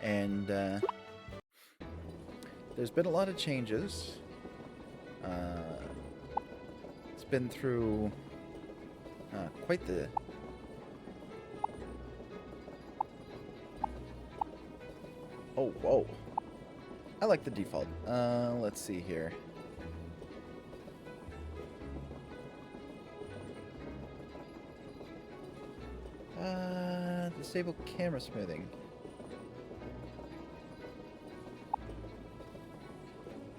And there's been a lot of changes. It's been through quite the... Oh, whoa. I like the default. Let's see here. Disable camera smoothing.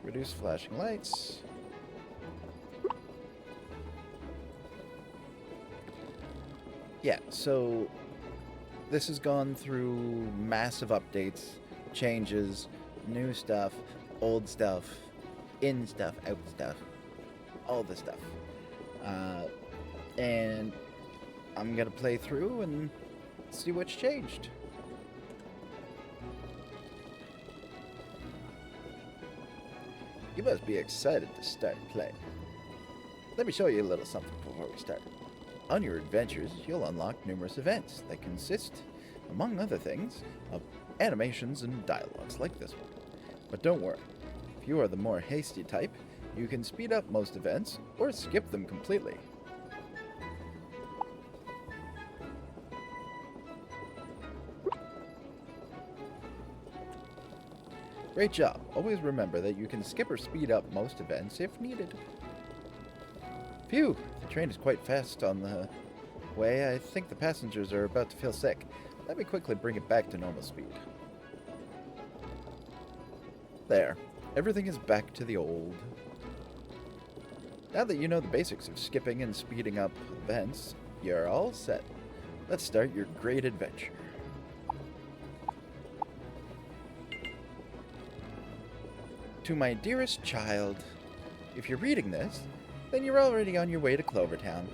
Reduce flashing lights. Yeah, so this has gone through massive updates, changes, new stuff, old stuff, in stuff, out stuff, all the stuff. And I'm gonna play through and see what's changed. You must be excited to start playing. Let me show you a little something before we start. On your adventures, you'll unlock numerous events that consist, among other things, of animations and dialogues like this one. But don't worry, if you are the more hasty type, you can speed up most events or skip them completely. Great job. Always remember that you can skip or speed up most events if needed. Phew, the train is quite fast on the way. I think the passengers are about to feel sick. Let me quickly bring it back to normal speed. There. Everything is back to the old. Now that you know the basics of skipping and speeding up events, you're all set. Let's start your great adventure. To my dearest child, if you're reading this, then you're already on your way to Clover Town.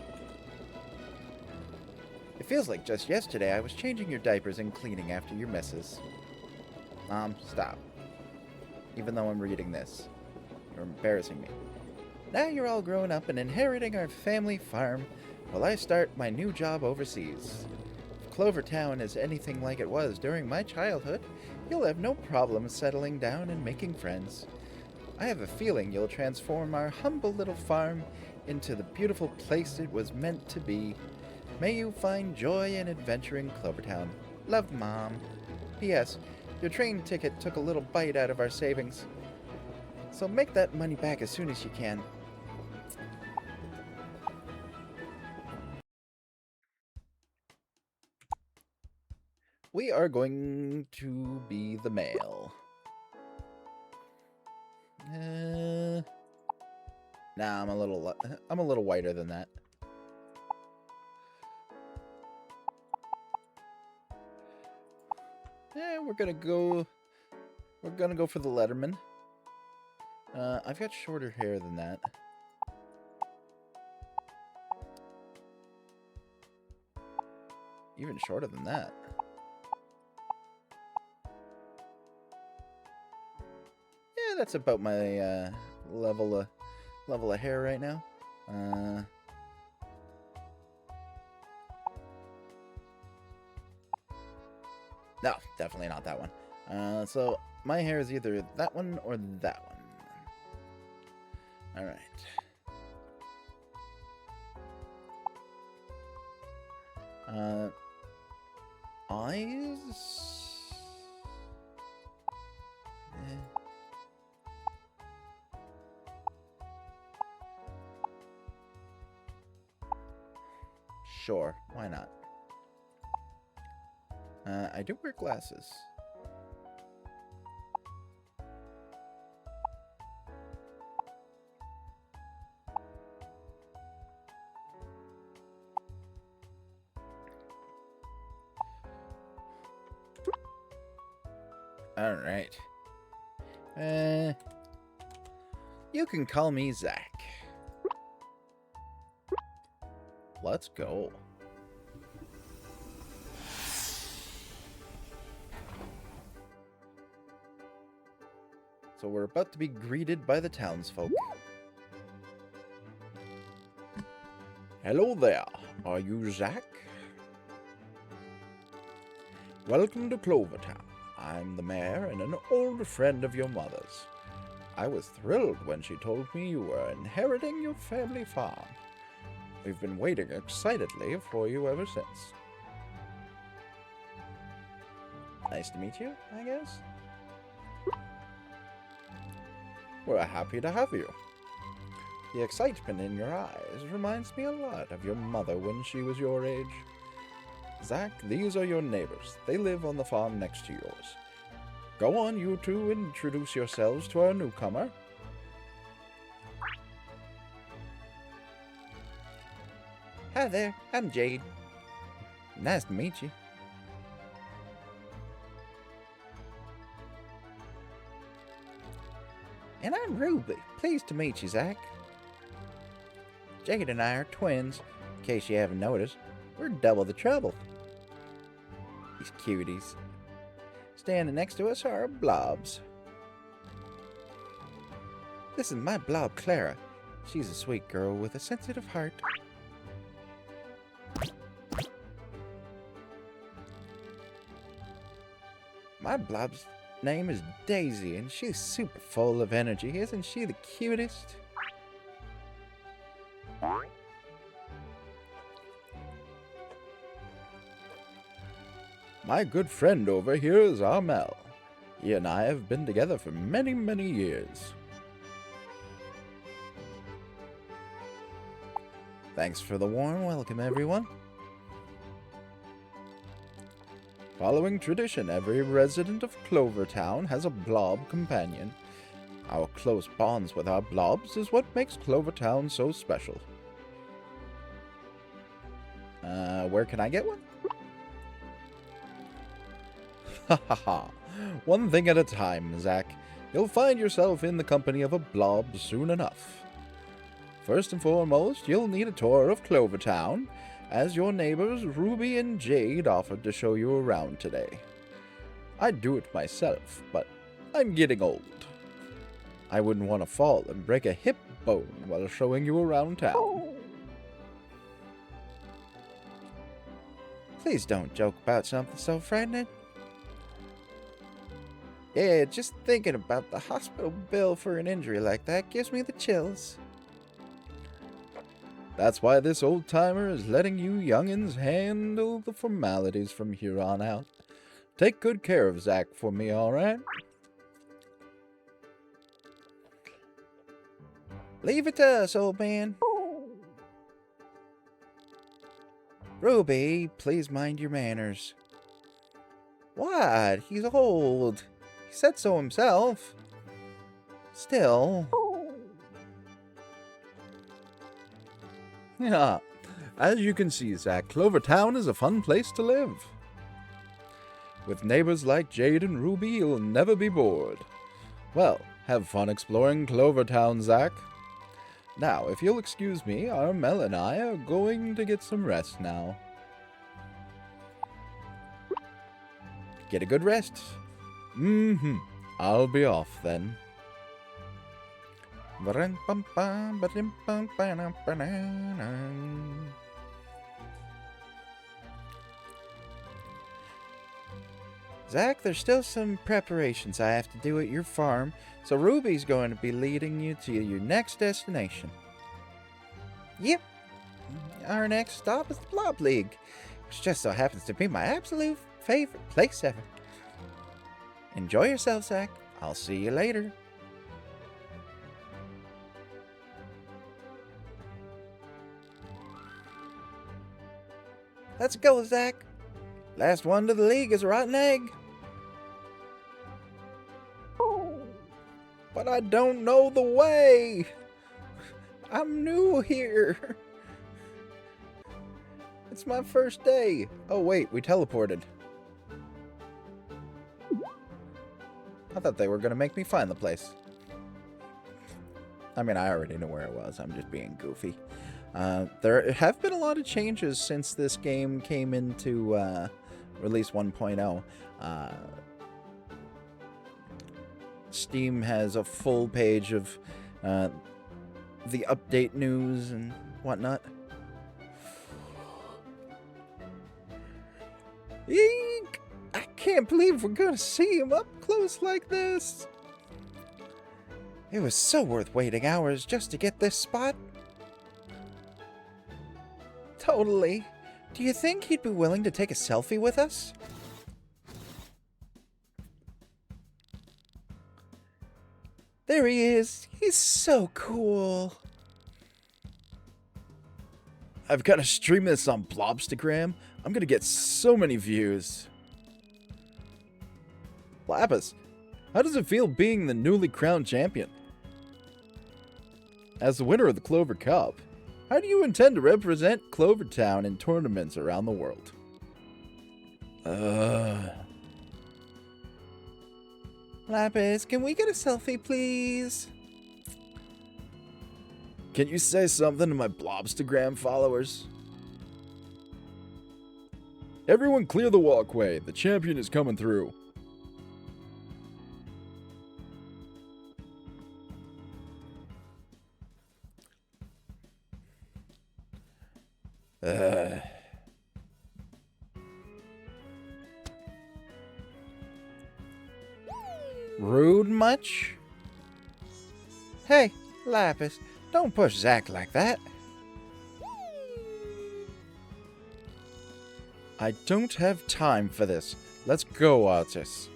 It feels like just yesterday I was changing your diapers and cleaning after your messes. Mom, stop. Even though I'm reading this, you're embarrassing me. Now you're all grown up and inheriting our family farm while I start my new job overseas. If Clover Town is anything like it was during my childhood, you'll have no problem settling down and making friends. I have a feeling you'll transform our humble little farm into the beautiful place it was meant to be. May you find joy and adventure in Clover Town. Love, Mom. P.S. Your train ticket took a little bite out of our savings, so make that money back as soon as you can. We are going to be the male. Nah, I'm a little whiter than that. We're gonna go for the Letterman. I've got shorter hair than that. Even shorter than that. Yeah, that's about my level of hair right now. No, definitely not that one. So my hair is either that one or that one. All right. Eyes. Sure, why not? I do wear glasses. All right. You can call me Zach. Let's go. So we're about to be greeted by the townsfolk. Hello there. Are you Zach? Welcome to Clover Town. I'm the mayor and an old friend of your mother's. I was thrilled when she told me you were inheriting your family farm. We've been waiting excitedly for you ever since. Nice to meet you, I guess. We're happy to have you. The excitement in your eyes reminds me a lot of your mother when she was your age. Zach, these are your neighbors. They live on the farm next to yours. Go on, you two, introduce yourselves to our newcomer. Hi there, I'm Jade. Nice to meet you. And I'm Ruby. Pleased to meet you, Zach. Jade and I are twins. In case you haven't noticed, we're double the trouble. These cuties. Standing next to us are our blobs. This is my blob, Clara. She's a sweet girl with a sensitive heart. My blob's name is Daisy, and she's super full of energy. Isn't she the cutest? My good friend over here is Armel. He and I have been together for many, many years. Thanks for the warm welcome, everyone. Following tradition, every resident of Clover Town has a blob companion. Our close bonds with our blobs is what makes Clover Town so special. Where can I get one? Ha ha ha. One thing at a time, Zach. You'll find yourself in the company of a blob soon enough. First and foremost, you'll need a tour of Clover Town, as your neighbors Ruby and Jade offered to show you around today. I'd do it myself, but I'm getting old. I wouldn't want to fall and break a hip bone while showing you around town. Please don't joke about something so frightening. Yeah, just thinking about the hospital bill for an injury like that gives me the chills. That's why this old-timer is letting you youngins handle the formalities from here on out. Take good care of Zach for me, alright? Leave it to us, old man. Ruby, please mind your manners. What? He's old. He said so himself. Still. Yeah, as you can see, Zach, Clover Town is a fun place to live. With neighbors like Jade and Ruby, you'll never be bored. Well, have fun exploring Clover Town, Zach. Now, if you'll excuse me, Armel and I are going to get some rest now. Get a good rest. I'll be off then. Zach, there's still some preparations I have to do at your farm, so Ruby's going to be leading you to your next destination. Yep, our next stop is the Blob League, which just so happens to be my absolute favorite place ever. Enjoy yourself, Zach. I'll see you later. Let's go, Zach. Last one to the league is a rotten egg. But I don't know the way. I'm new here. It's my first day. Oh, wait, we teleported. I thought they were going to make me find the place. I mean, I already know where it was. I'm just being goofy. There have been a lot of changes since this game came into Release 1.0. Steam has a full page of the update news and whatnot. Eek! can't believe we're gonna see him up close like this. It was so worth waiting hours just to get this spot. Totally. Do you think he'd be willing to take a selfie with us? There he is. He's so cool. I've got to stream this on Blobstagram. I'm going to get so many views. Lapis, how does it feel being the newly crowned champion? As the winner of the Clover Cup, how do you intend to represent Clover Town in tournaments around the world? Lapis, can we get a selfie, please? Can you say something to my Blobstagram followers? Everyone clear the walkway. The champion is coming through. Rude much? Hey, Lapis, don't push Zack like that. I don't have time for this. Let's go, Artis.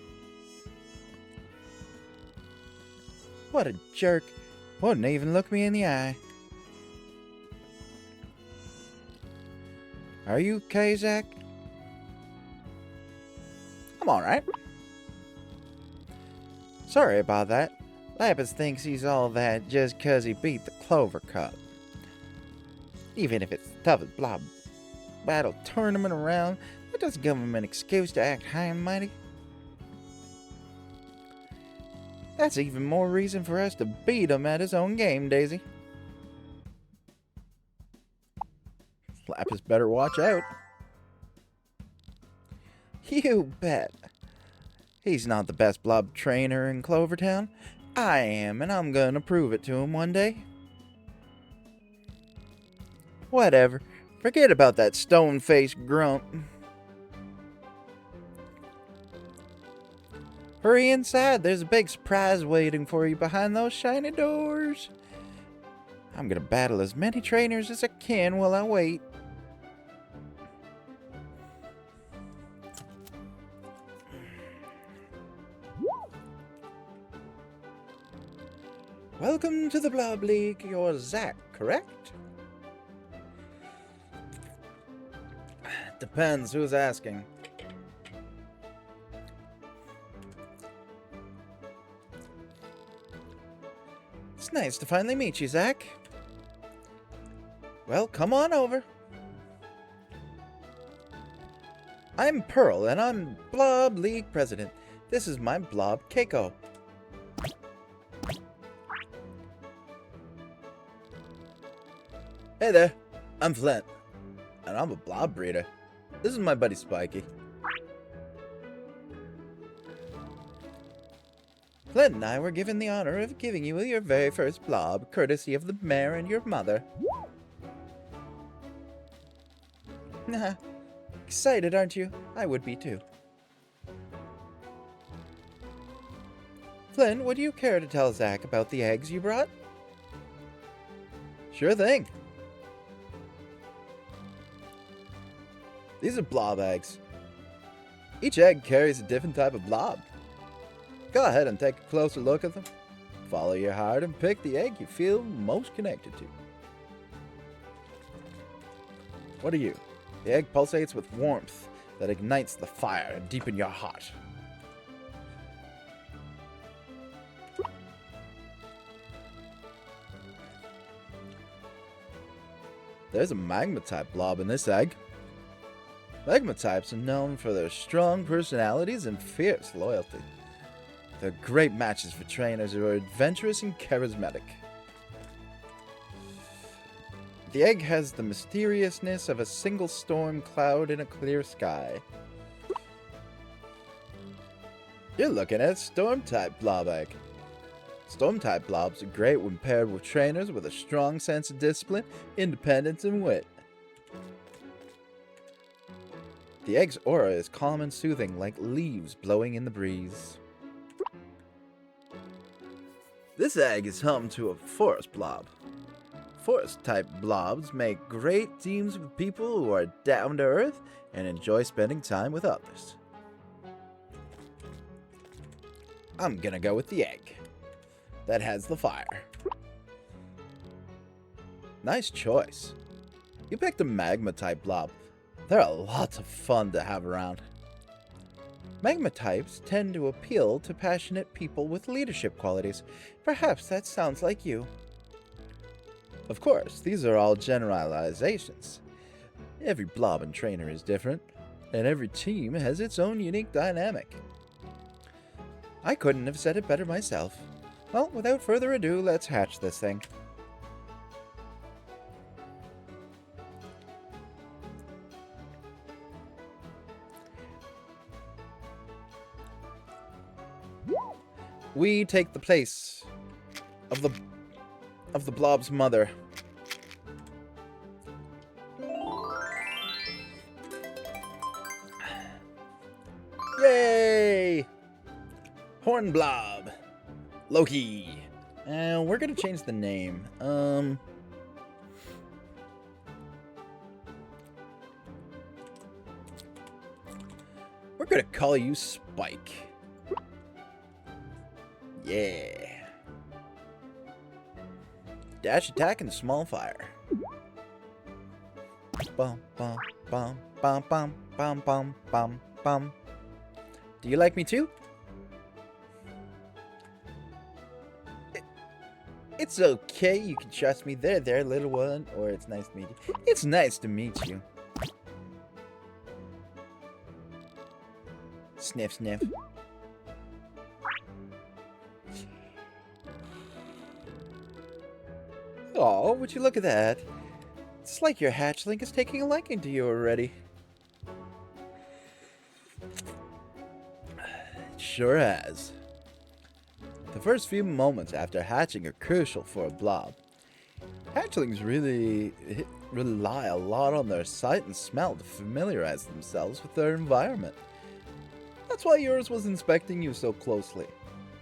What a jerk. Wouldn't even look me in the eye. Are you okay, Zack? I'm alright. Sorry about that. Lapis thinks he's all that just 'cause he beat the Clover Cup. Even if it's the toughest blob battle tournament around, that doesn't give him an excuse to act high and mighty. That's even more reason for us to beat him at his own game, Daisy. Lapis better watch out. You bet. He's not the best blob trainer in Clover Town. I am, and I'm gonna prove it to him one day. Whatever. Forget about that stone-faced grump. Hurry inside. There's a big surprise waiting for you behind those shiny doors. I'm gonna battle as many trainers as I can while I wait. Welcome to the Blob League. You're Zack, correct? Depends who's asking. It's nice to finally meet you, Zack. Well, come on over. I'm Pearl, and I'm Blob League President. This is my blob, Keiko. Hey there, I'm Flint, and I'm a blob breeder. This is my buddy Spiky. Flint and I were given the honor of giving you your very first blob, courtesy of the mayor and your mother. Excited, aren't you? I would be too. Flint, would you care to tell Zack about the eggs you brought? Sure thing. These are blob eggs. Each egg carries a different type of blob. Go ahead and take a closer look at them. Follow your heart and pick the egg you feel most connected to. What are you? The egg pulsates with warmth that ignites the fire deep in your heart. There's a magma-type blob in this egg. Magma types are known for their strong personalities and fierce loyalty. They're great matches for trainers who are adventurous and charismatic. The egg has the mysteriousness of a single storm cloud in a clear sky. You're looking at a storm-type blob egg. Storm-type blobs are great when paired with trainers with a strong sense of discipline, independence, and wit. The egg's aura is calm and soothing, like leaves blowing in the breeze. This egg is home to a forest blob. Forest-type blobs make great teams with people who are down to earth and enjoy spending time with others. I'm gonna go with the egg. That has the fire. Nice choice. You picked a magma-type blob. They're a lot of fun to have around. Magma types tend to appeal to passionate people with leadership qualities. Perhaps that sounds like you. Of course, these are all generalizations. Every blob and trainer is different, and every team has its own unique dynamic. I couldn't have said it better myself. Well, without further ado, let's hatch this thing. We take the place of the blob's mother. Yay! Horn blob. Loki. We're gonna change the name. We're gonna call you Spike. Yeah. Dash attack and small fire. Bum bum bum bum bum bum bum bum bum. Do you like me too? It's okay. You can trust me. There, little one. Or it's nice to meet you. It's nice to meet you. Sniff, sniff. Oh, would you look at that? It's like your hatchling is taking a liking to you already. It sure has. The first few moments after hatching are crucial for a blob. Hatchlings really rely a lot on their sight and smell to familiarize themselves with their environment. That's why yours was inspecting you so closely.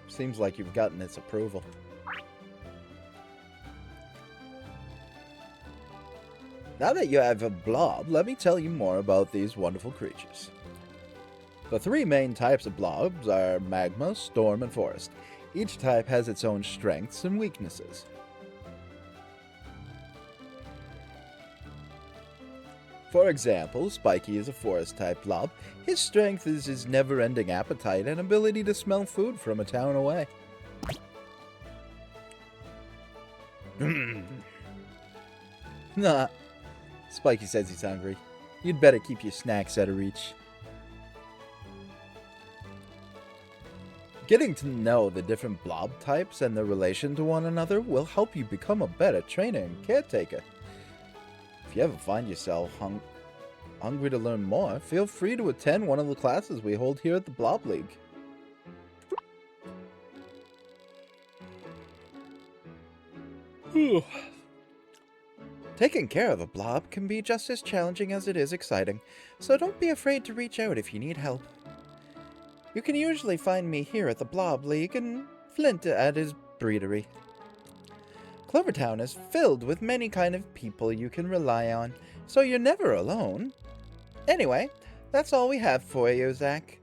Seems like you've gotten its approval. Now that you have a blob, let me tell you more about these wonderful creatures. The three main types of blobs are magma, storm, and forest. Each type has its own strengths and weaknesses. For example, Spiky is a forest-type blob. His strength is his never-ending appetite and ability to smell food from a town away. Nah. Spiky says he's hungry. You'd better keep your snacks out of reach. Getting to know the different blob types and their relation to one another will help you become a better trainer and caretaker. If you ever find yourself hungry to learn more, feel free to attend one of the classes we hold here at the Blob League. Taking care of a blob can be just as challenging as it is exciting, so don't be afraid to reach out if you need help. You can usually find me here at the Blob League and Flint at his breedery. Clover Town is filled with many kind of people you can rely on, so you're never alone. Anyway, that's all we have for you, Zach.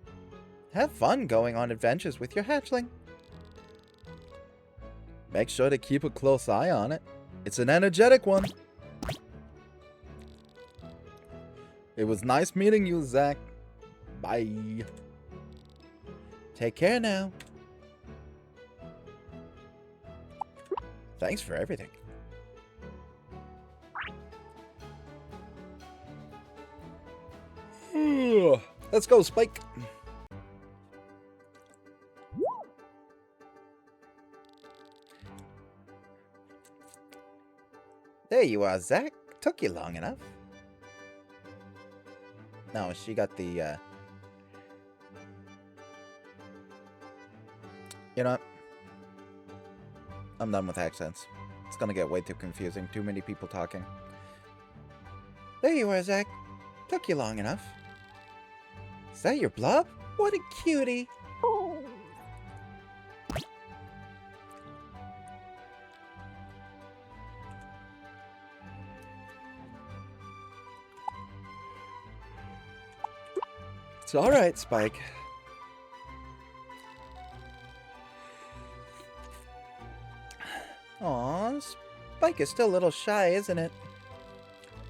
Have fun going on adventures with your hatchling. Make sure to keep a close eye on it. It's an energetic one. It was nice meeting you, Zach. Bye. Take care now. Thanks for everything. Let's go, Spike. There you are, Zach. Took you long enough. No, she got the, You know what? I'm done with accents. It's gonna get way too confusing. Too many people talking. There you are, Zach. Took you long enough. Is that your blob? What a cutie. It's alright, Spike. Aw, Spike is still a little shy, isn't it?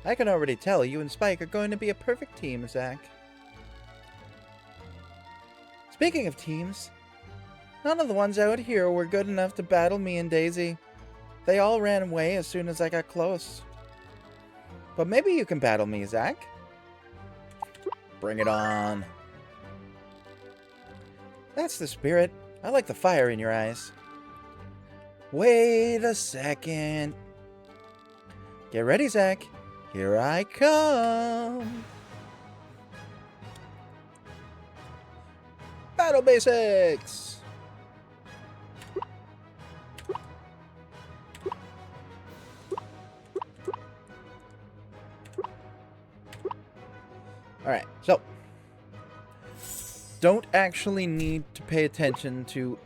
I can already tell you and Spike are going to be a perfect team, Zach. Speaking of teams, none of the ones out here were good enough to battle me and Daisy. They all ran away as soon as I got close. But maybe you can battle me, Zach. Bring it on. That's the spirit. I like the fire in your eyes. Wait a second. Get ready, Zach. Here I come. Battle basics. Alright, so don't actually need to pay attention to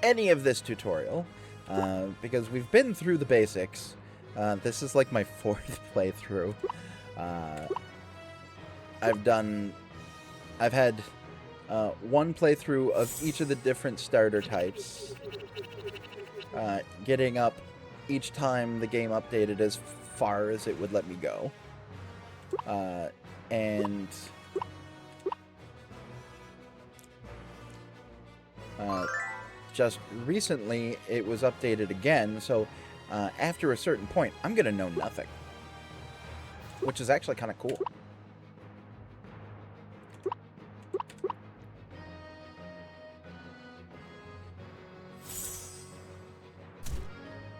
any of this tutorial because we've been through the basics. This is like my 4th playthrough. I've had one playthrough of each of the different starter types, getting up each time the game updated as far as it would let me go. And just recently it was updated again, so after a certain point I'm gonna know nothing, which is actually kind of cool.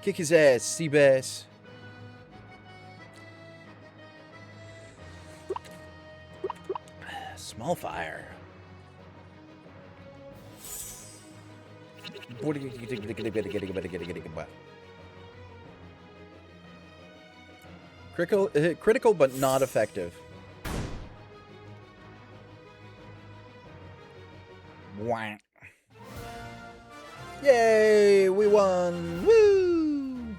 Kick his ass, Seabass. Small fire. Critical but not effective. Wah. Yay, we won. Woo!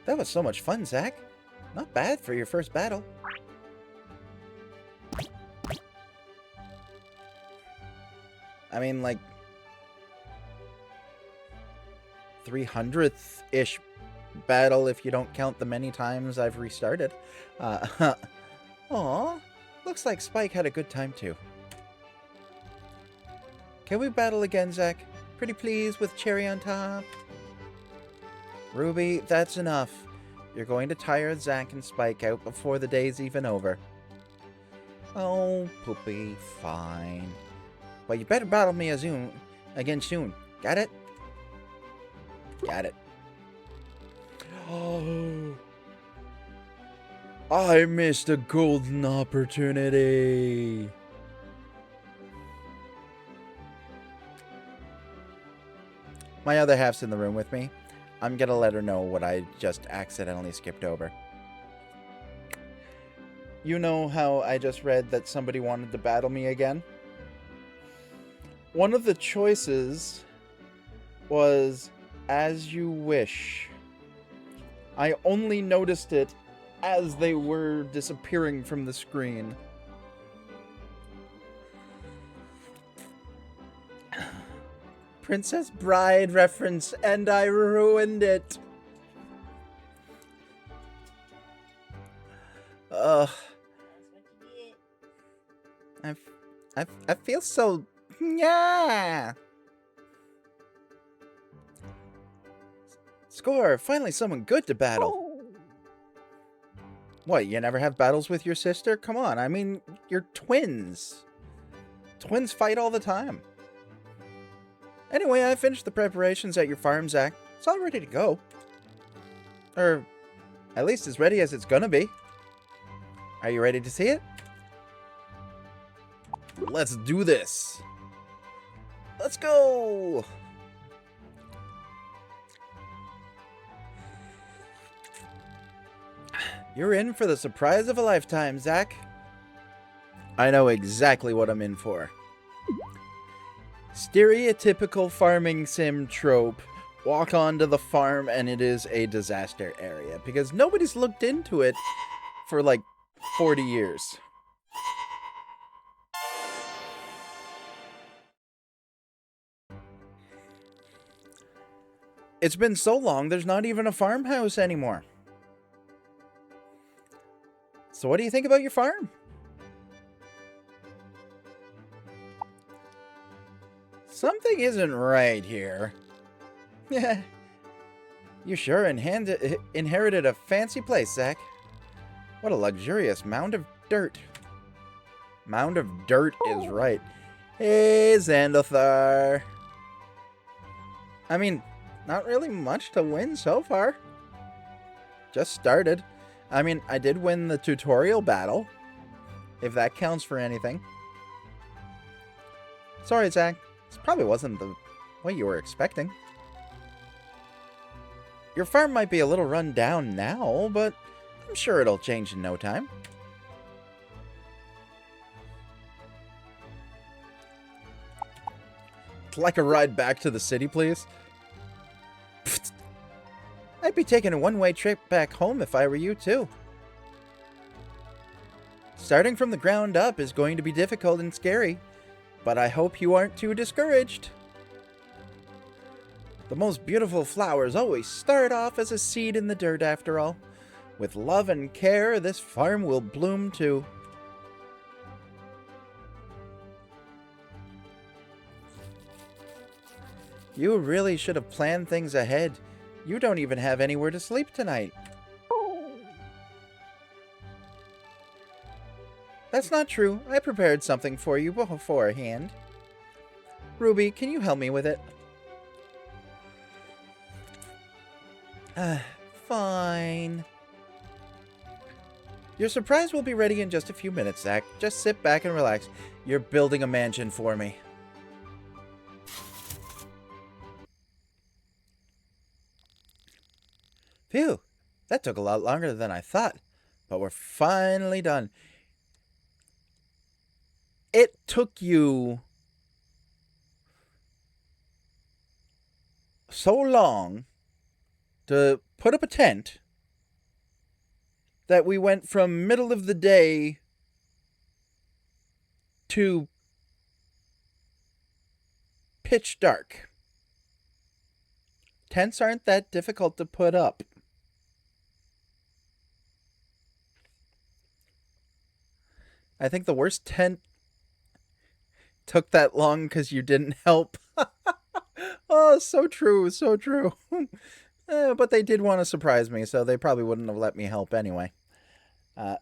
That was so much fun, Zach. Not bad for your first battle. I mean, like 300th-ish battle if you don't count the many times I've restarted. Aw, looks like Spike had a good time too. Can we battle again, Zach? Pretty please with cherry on top. Ruby, that's enough. You're going to tire Zach and Spike out before the day's even over. Oh, Poopy, fine. But you better battle me again soon. Got it? Got it. Oh, I missed a golden opportunity. My other half's in the room with me. I'm gonna let her know what I just accidentally skipped over. You know how I just read that somebody wanted to battle me again? One of the choices was as you wish. I only noticed it as they were disappearing from the screen. Princess Bride reference, and I ruined it. Ugh. I feel so... Yeah. Score! Finally someone good to battle. What, you never have battles with your sister? Come on, I mean, you're twins. Twins fight all the time. Anyway, I finished the preparations at your farm, Zach. It's all ready to go. Or, at least as ready as it's gonna be. Are you ready to see it? Let's do this. Let's go! You're in for the surprise of a lifetime, Zach. I know exactly what I'm in for. Stereotypical farming sim trope. Walk onto the farm and it is a disaster area because nobody's looked into it for like 40 years. It's been so long, there's not even a farmhouse anymore. So what do you think about your farm? Something isn't right here. Yeah. You sure inherited a fancy place, Zach. What a luxurious mound of dirt. Mound of dirt is right. Hey, Xandothar. I mean, not really much to win so far. Just started. I mean, I did win the tutorial battle, if that counts for anything. Sorry, Zach. This probably wasn't the way you were expecting. Your farm might be a little run down now, but I'm sure it'll change in no time. Like a ride back to the city, please? Pfft. I'd be taking a one-way trip back home if I were you, too. Starting from the ground up is going to be difficult and scary, but I hope you aren't too discouraged. The most beautiful flowers always start off as a seed in the dirt, after all. With love and care, this farm will bloom too. You really should have planned things ahead. You don't even have anywhere to sleep tonight. That's not true. I prepared something for you beforehand. Ruby, can you help me with it? Fine. Your surprise will be ready in just a few minutes, Zach. Just sit back and relax. You're building a mansion for me. Phew, that took a lot longer than I thought, but we're finally done. It took you so long to put up a tent that we went from middle of the day to pitch dark. Tents aren't that difficult to put up. I think the worst tent took that long because you didn't help. Oh, so true, so true. But they did want to surprise me, so they probably wouldn't have let me help anyway. I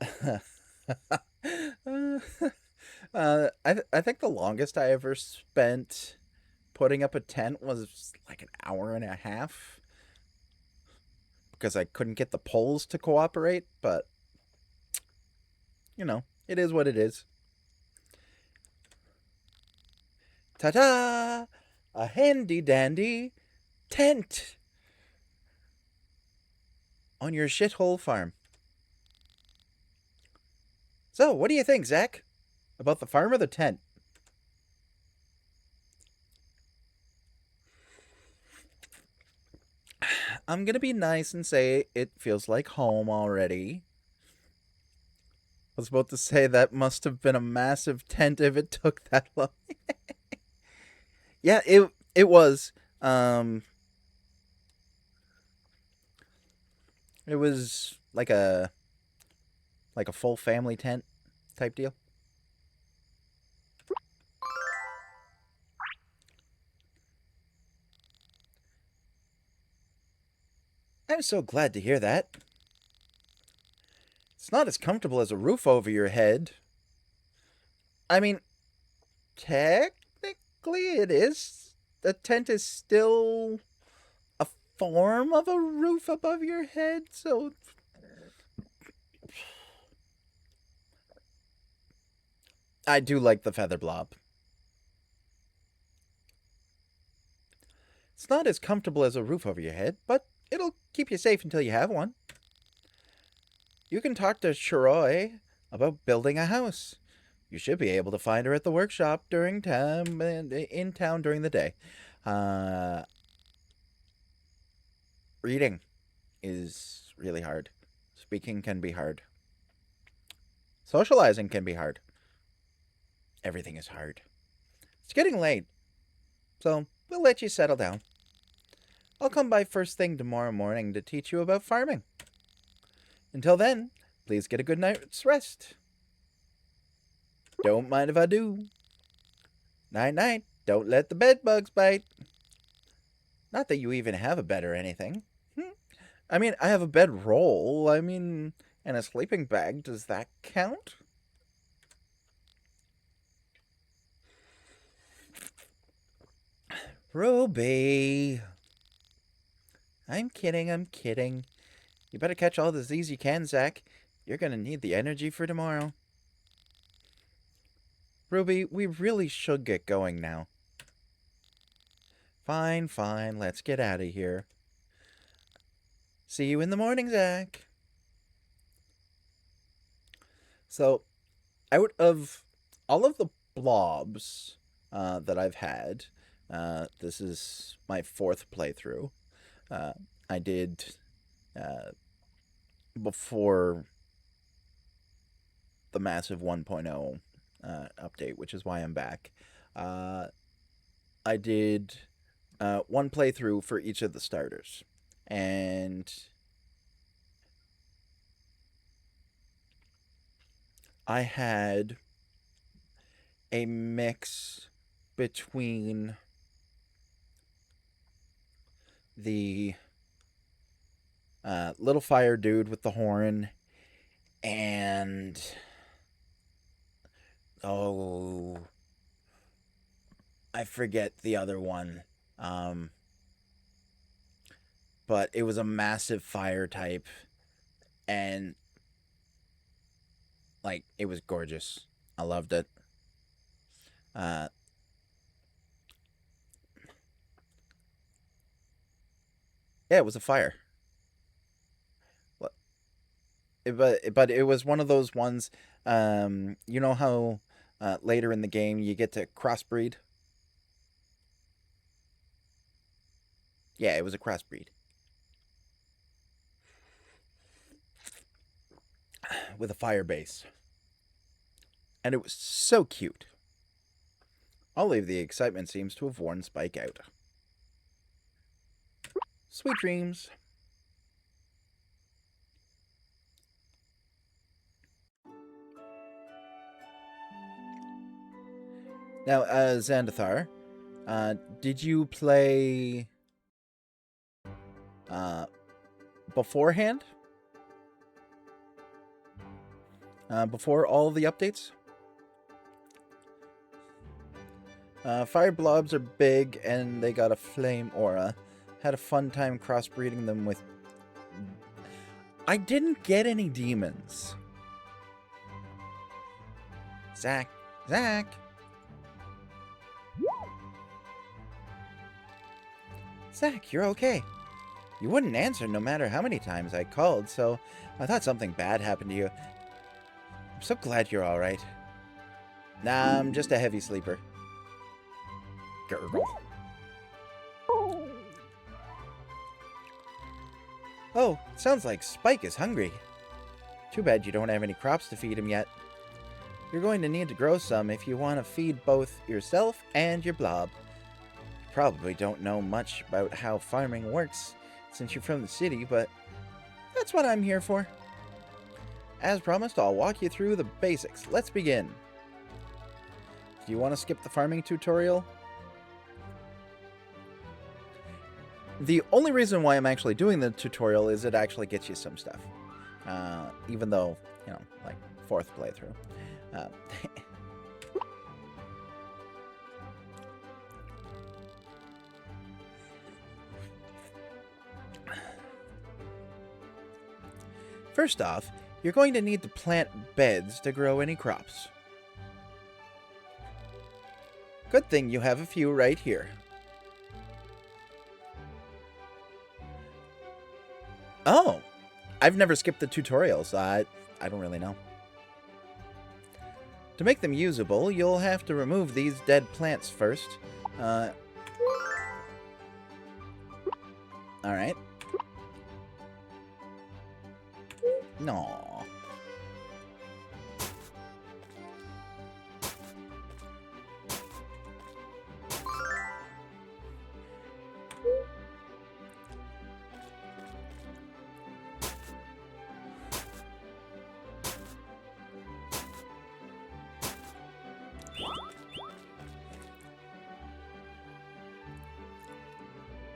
think the longest I ever spent putting up a tent was like an hour and a half because I couldn't get the poles to cooperate, but you know, it is what it is. Ta-da! A handy-dandy tent on your shithole farm. So, what do you think, Zach? About the farm or the tent? I'm gonna be nice and say it feels like home already. I was about to say that must have been a massive tent if it took that long. Yeah, it was. It was like a full family tent type deal. I'm so glad to hear that. It's not as comfortable as a roof over your head. I mean, technically it is. The tent is still a form of a roof above your head, so... I do like the feather blob. It's not as comfortable as a roof over your head, but it'll keep you safe until you have one. You can talk to Shiroi about building a house. You should be able to find her at the workshop during in town during the day. Uh, Reading is really hard. Speaking can be hard. Socializing can be hard. Everything is hard. It's getting late, so we'll let you settle down. I'll come by first thing tomorrow morning to teach you about farming. Until then, please get a good night's rest. Don't mind if I do. Night-night. Don't let the bed bugs bite. Not that you even have a bed or anything. I mean, I have a bedroll. And a sleeping bag. Does that count? Ruby. I'm kidding. You better catch all the Z's you can, Zach. You're gonna need the energy for tomorrow. Ruby, we really should get going now. Fine. Let's get out of here. See you in the morning, Zach. So, out of all of the blobs that I've had, this is my 4th playthrough. I did before the massive 1.0 update, which is why I'm back. I did one playthrough for each of the starters, and I had a mix between the little fire dude with the horn and I forget the other one. But it was a massive fire type, and it was gorgeous. I loved it. Yeah, it was a fire. But it was one of those ones. You know how later in the game you get to crossbreed. Yeah, it was a crossbreed with a fire base, and it was so cute. All of the excitement seems to have worn Spike out. Sweet dreams. Now, Xandathar, did you play beforehand? Before all the updates? Fire blobs are big and they got a flame aura. Had a fun time crossbreeding them with... I didn't get any demons. Zach. Zach, you're okay. You wouldn't answer no matter how many times I called, so I thought something bad happened to you. I'm so glad you're alright. Nah, I'm just a heavy sleeper. Gurgle. Oh, sounds like Spike is hungry. Too bad you don't have any crops to feed him yet. You're going to need to grow some if you want to feed both yourself and your blob. You probably don't know much about how farming works since you're from the city, but that's what I'm here for. As promised, I'll walk you through the basics. Let's begin. Do you want to skip the farming tutorial? The only reason why I'm actually doing the tutorial is it actually gets you some stuff. Even though, 4th playthrough. First off, you're going to need to plant beds to grow any crops. Good thing you have a few right here. Oh, I've never skipped the tutorials. I don't really know. To make them usable, you'll have to remove these dead plants first. Alright. No.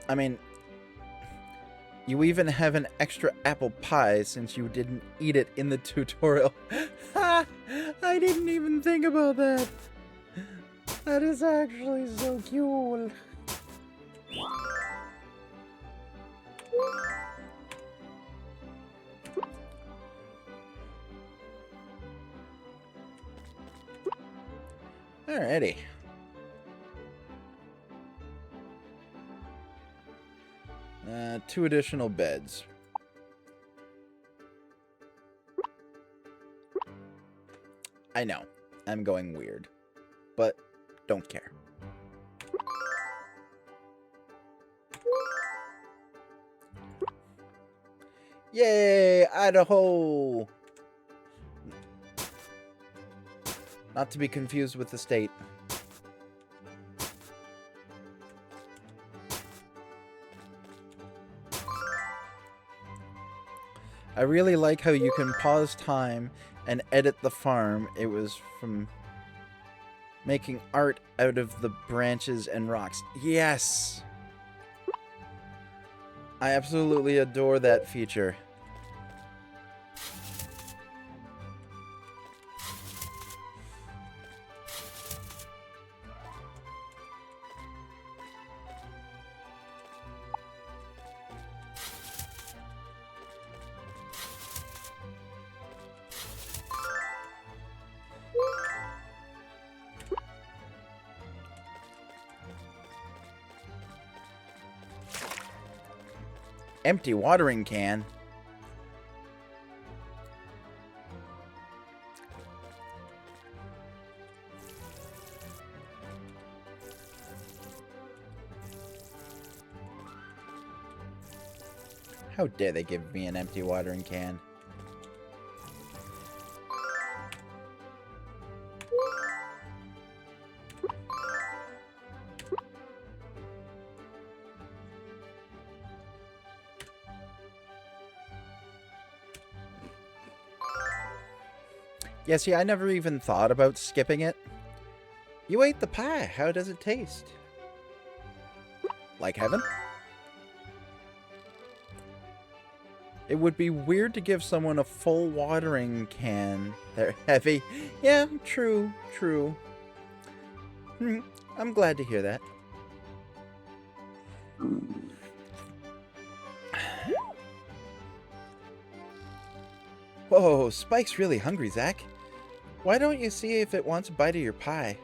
I mean, you even have an extra apple pie since you didn't eat it in the tutorial. Ha! I didn't even think about that. That is actually so cool. Alrighty. Two additional beds. I know, I'm going weird, but don't care. Yay, Idaho! Not to be confused with the state. I really like how you can pause time and edit the farm. It was from making art out of the branches and rocks. Yes! I absolutely adore that feature. Empty watering can. How dare they give me an empty watering can? Yeah, see, I never even thought about skipping it. You ate the pie. How does it taste? Like heaven? It would be weird to give someone a full watering can. They're heavy. Yeah, true, true. I'm glad to hear that. Whoa, Spike's really hungry, Zach. Why don't you see if it wants a bite of your pie?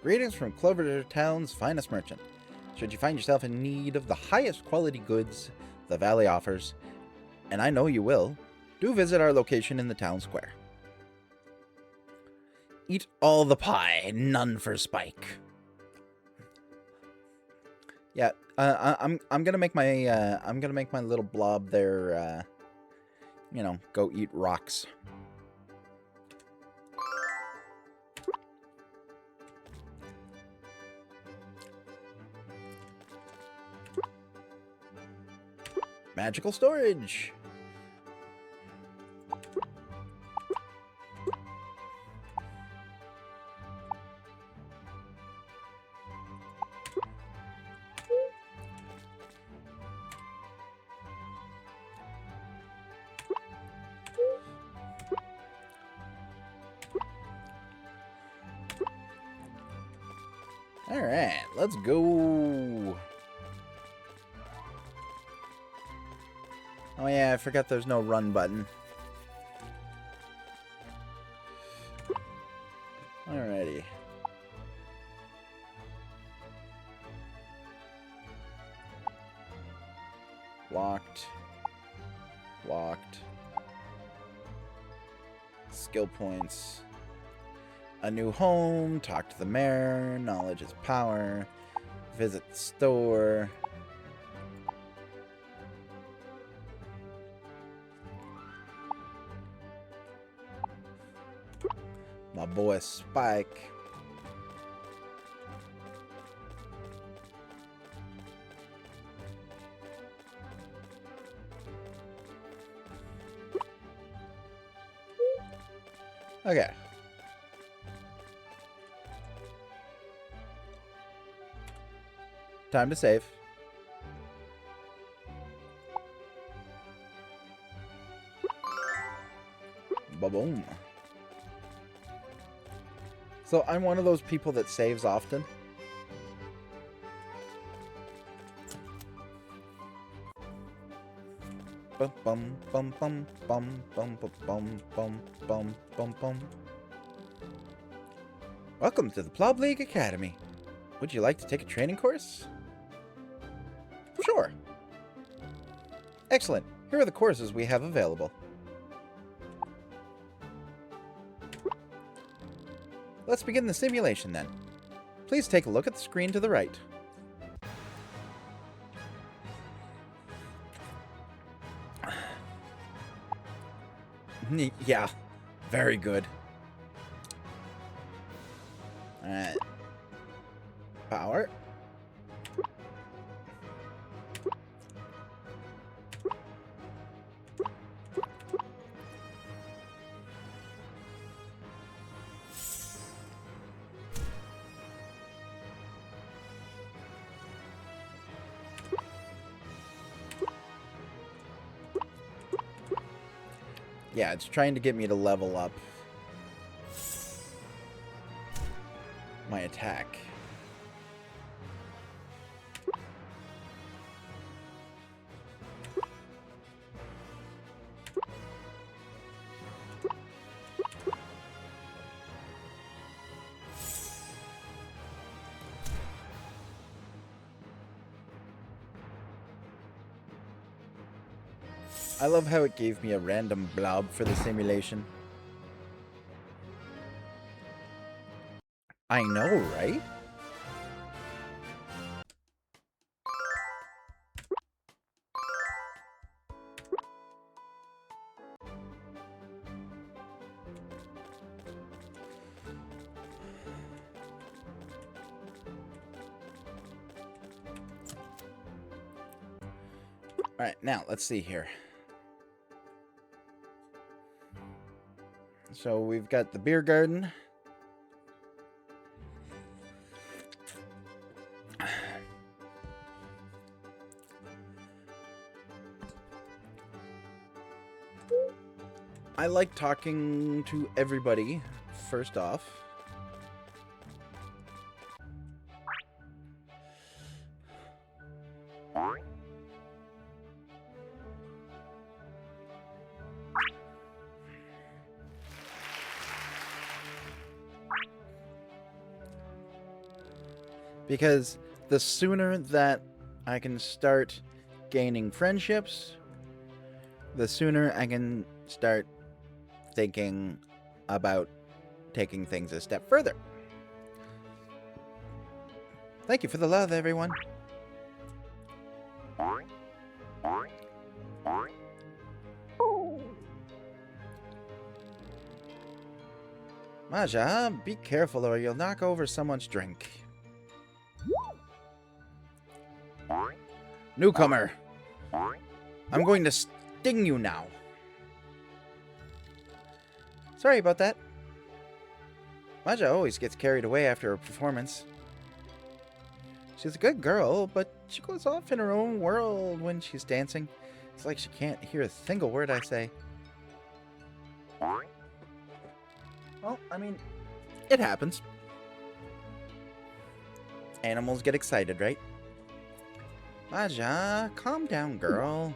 Greetings from Clover Town's finest merchant. Should you find yourself in need of the highest quality goods the valley offers, and I know you will, do visit our location in the town square. Eat all the pie, none for Spike. Yeah, I'm gonna make my little blob there. You know, go eat rocks. Magical storage. Alright, let's go. Oh yeah, I forgot there's no run button. Alrighty. Locked. Locked. Skill points. A new home. Talk to the mayor. Knowledge is power. Visit the store. My boy Spike. Okay. Time to save. Ba-boom. So I'm one of those people that saves often. Bum bum bum bum bum bum bum bum bum bum bum. Welcome to the Blob League Academy. Would you like to take a training course? Sure. Excellent. Here are the courses we have available. Let's begin the simulation then. Please take a look at the screen to the right. Yeah, very good. Alright. Power. Yeah, it's trying to get me to level up my attack. I love how it gave me a random blob for the simulation. I know, right? Alright, now, let's see here. So, we've got the beer garden. I like talking to everybody, first off. Because the sooner that I can start gaining friendships, the sooner I can start thinking about taking things a step further. Thank you for the love, everyone. Maja, be careful or you'll knock over someone's drink. Newcomer, I'm going to sting you now. Sorry about that. Maja always gets carried away after a performance. She's a good girl, but she goes off in her own world when she's dancing. It's like she can't hear a single word I say. Well, I mean, it happens. Animals get excited, right? Maja, calm down, girl.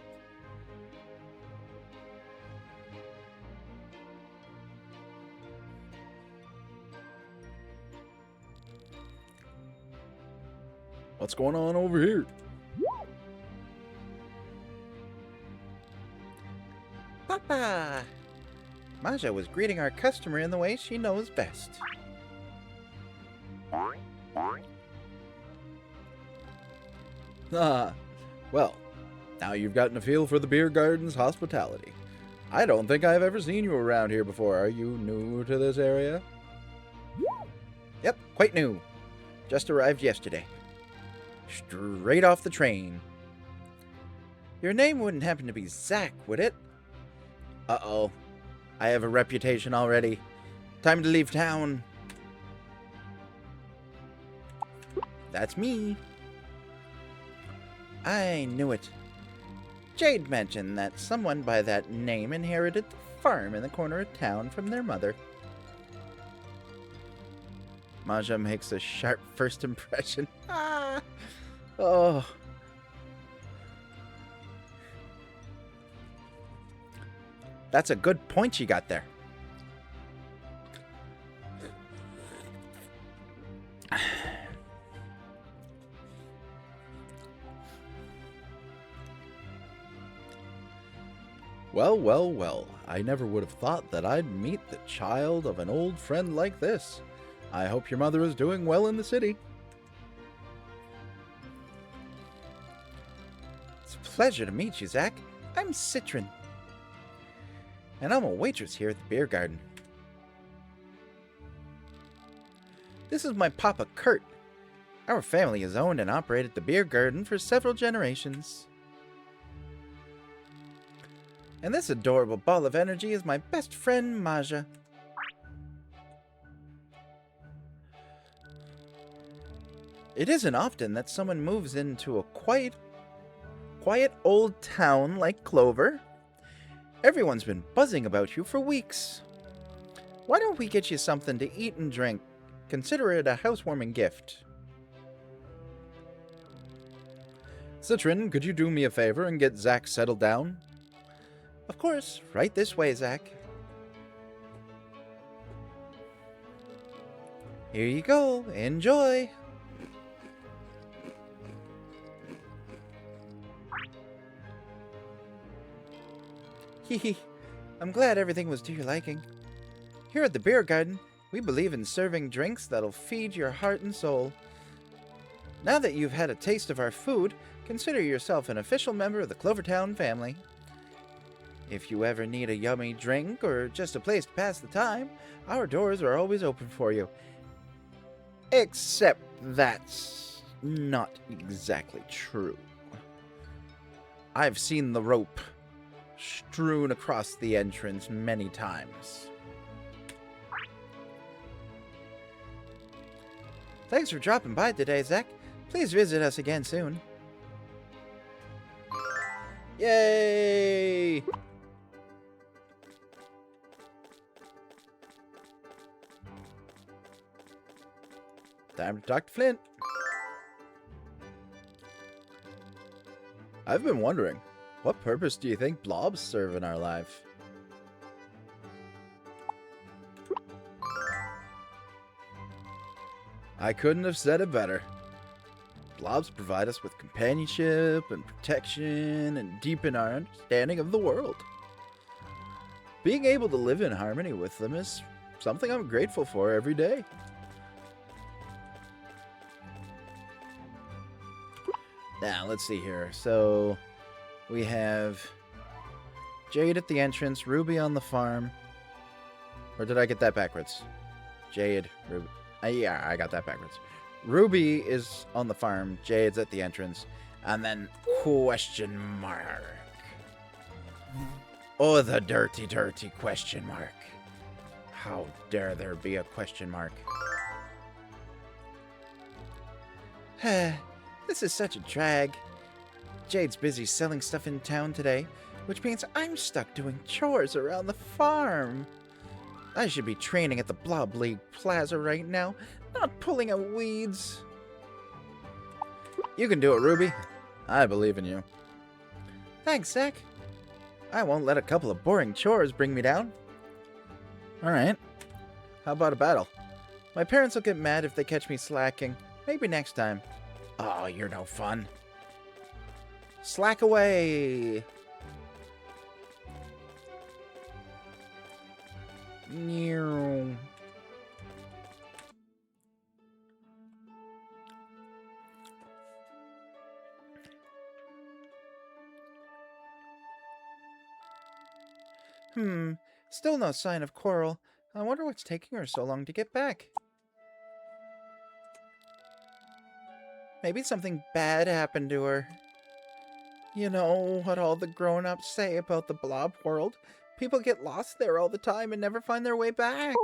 What's going on over here? Papa! Maja was greeting our customer in the way she knows best. Ah, well, now you've gotten a feel for the beer garden's hospitality. I don't think I've ever seen you around here before. Are you new to this area? Yep, quite new. Just arrived yesterday. Straight off the train. Your name wouldn't happen to be Zach, would it? Uh-oh. I have a reputation already. Time to leave town. That's me. I knew it. Jade mentioned that someone by that name inherited the farm in the corner of town from their mother. Maja makes a sharp first impression. Ah! Oh. That's a good point you got there. Well, well, well. I never would have thought that I'd meet the child of an old friend like this. I hope your mother is doing well in the city. It's a pleasure to meet you, Zach. I'm Citron. And I'm a waitress here at the beer garden. This is my papa, Kurt. Our family has owned and operated the beer garden for several generations. And this adorable ball of energy is my best friend, Maja. It isn't often that someone moves into a quiet old town like Clover. Everyone's been buzzing about you for weeks. Why don't we get you something to eat and drink? Consider it a housewarming gift. Citron, could you do me a favor and get Zach settled down? Of course. Right this way, Zach. Here you go. Enjoy. Hee. I'm glad everything was to your liking. Here at the beer garden, we believe in serving drinks that'll feed your heart and soul. Now that you've had a taste of our food, consider yourself an official member of the Clover Town family. If you ever need a yummy drink or just a place to pass the time, our doors are always open for you. Except that's not exactly true. I've seen the rope strewn across the entrance many times. Thanks for dropping by today, Zach. Please visit us again soon. Yay! Time to talk to Flint. I've been wondering, what purpose do you think blobs serve in our life? I couldn't have said it better. Blobs provide us with companionship and protection and deepen our understanding of the world. Being able to live in harmony with them is something I'm grateful for every day. Now, let's see here. So, we have Jade at the entrance, Ruby on the farm. Or did I get that backwards? Jade, Ruby. Yeah, I got that backwards. Ruby is on the farm, Jade's at the entrance, and then question mark. Oh, the dirty, dirty question mark. How dare there be a question mark? This is such a drag. Jade's busy selling stuff in town today, which means I'm stuck doing chores around the farm. I should be training at the Blob League Plaza right now, not pulling out weeds. You can do it, Ruby. I believe in you. Thanks, Zach. I won't let a couple of boring chores bring me down. Alright. How about a battle? My parents will get mad if they catch me slacking. Maybe next time. Oh, you're no fun. Slack away! Meow. Still no sign of Coral. I wonder what's taking her so long to get back. Maybe something bad happened to her. You know what all the grown-ups say about the blob world? People get lost there all the time and never find their way back.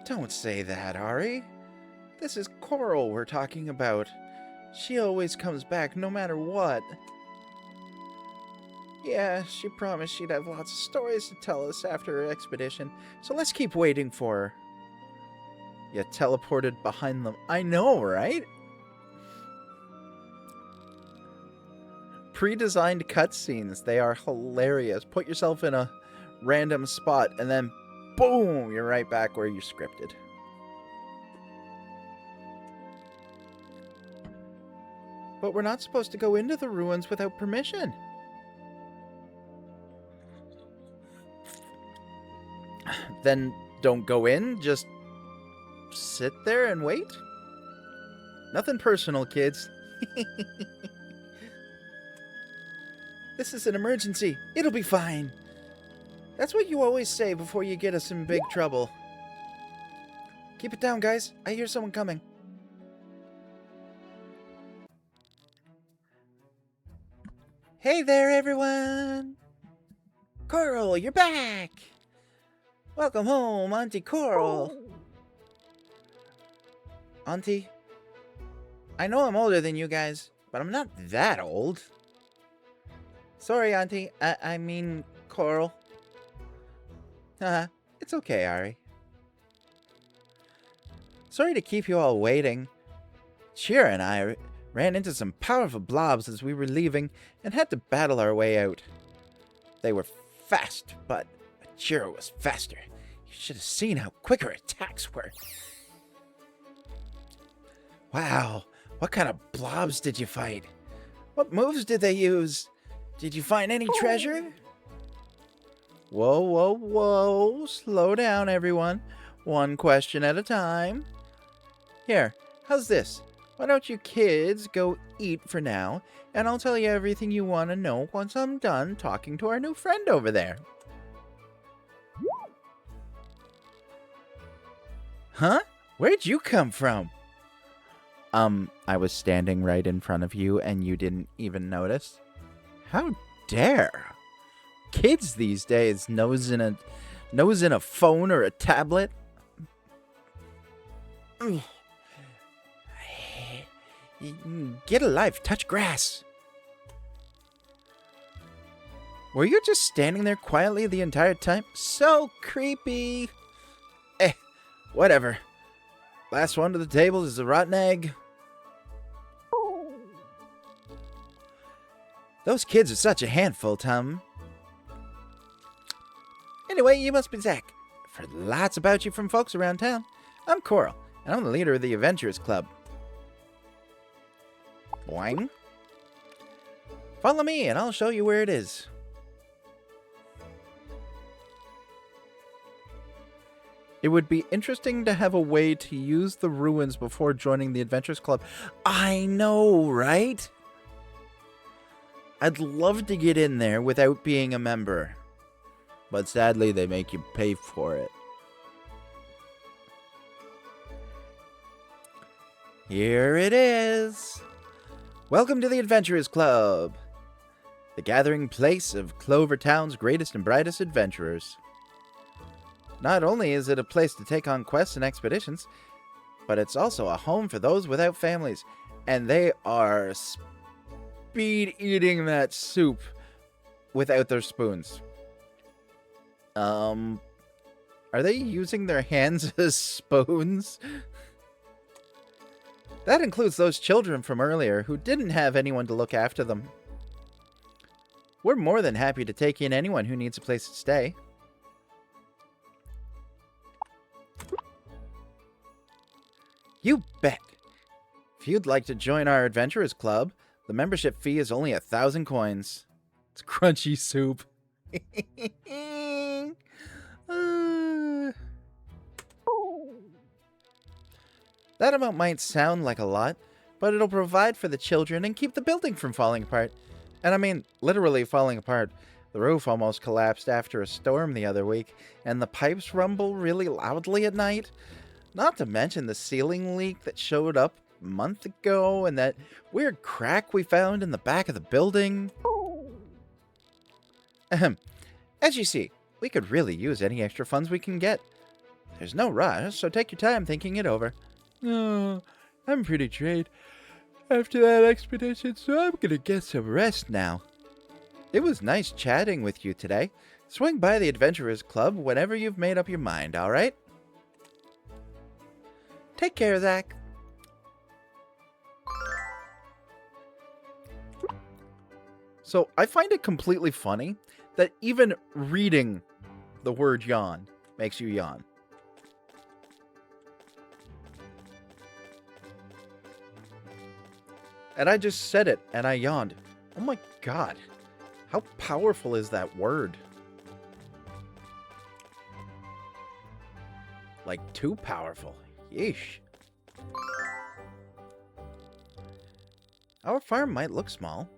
Don't say that, Ari. This is Coral we're talking about. She always comes back no matter what. Yeah, she promised she'd have lots of stories to tell us after her expedition, so let's keep waiting for her. You teleported behind them. I know, right? Pre-designed cutscenes. They are hilarious. Put yourself in a random spot, and then boom, you're right back where you scripted. But we're not supposed to go into the ruins without permission. Then don't go in, just sit there and wait? Nothing personal, kids. This is an emergency. It'll be fine. That's what you always say before you get us in big trouble. Keep it down, guys. I hear someone coming. Hey there, everyone! Coral, you're back! Welcome home, Auntie Coral. Auntie, I know I'm older than you guys, but I'm not that old. Sorry, Auntie. I mean, Coral. It's okay, Ari. Sorry to keep you all waiting. Shira and I ran into some powerful blobs as we were leaving and had to battle our way out. They were fast, but Shira was faster. You should have seen how quick her attacks were. Wow, what kind of blobs did you fight? What moves did they use? Did you find any treasure? Whoa, whoa, whoa. Slow down, everyone. One question at a time. Here, how's this? Why don't you kids go eat for now, and I'll tell you everything you want to know once I'm done talking to our new friend over there. Huh? Where'd you come from? I was standing right in front of you and you didn't even notice? How dare? Kids these days nose in a phone or a tablet. Get a life, touch grass. Were you just standing there quietly the entire time? So creepy. Whatever. Last one to the table is a rotten egg. Those kids are such a handful, Tom. Anyway, you must be Zach. I've heard lots about you from folks around town. I'm Coral, and I'm the leader of the Adventurers Club. Boing. Follow me, and I'll show you where it is. It would be interesting to have a way to use the ruins before joining the Adventurers Club. I know, right? I'd love to get in there without being a member. But sadly, they make you pay for it. Here it is. Welcome to the Adventurers Club, the gathering place of Clover Town's greatest and brightest adventurers. Not only is it a place to take on quests and expeditions, but it's also a home for those without families, and they are speed eating that soup without their spoons. Are they using their hands as spoons? That includes those children from earlier who didn't have anyone to look after them. We're more than happy to take in anyone who needs a place to stay. You bet. If you'd like to join our Adventurers Club, the membership fee is only 1,000 coins. It's crunchy soup. That amount might sound like a lot, but it'll provide for the children and keep the building from falling apart. And I mean, literally falling apart. The roof almost collapsed after a storm the other week, and the pipes rumble really loudly at night. Not to mention the ceiling leak that showed up a month ago, and that weird crack we found in the back of the building. Ahem. As you see, we could really use any extra funds we can get. There's no rush, so take your time thinking it over. Oh, I'm pretty drained after that expedition, so I'm gonna get some rest now. It was nice chatting with you today. Swing by the Adventurers Club whenever you've made up your mind, alright? Take care, Zach. So, I find it completely funny that even reading the word yawn makes you yawn. And I just said it, and I yawned. Oh my god. How powerful is that word? Like, too powerful. Yeesh. Our farm might look small,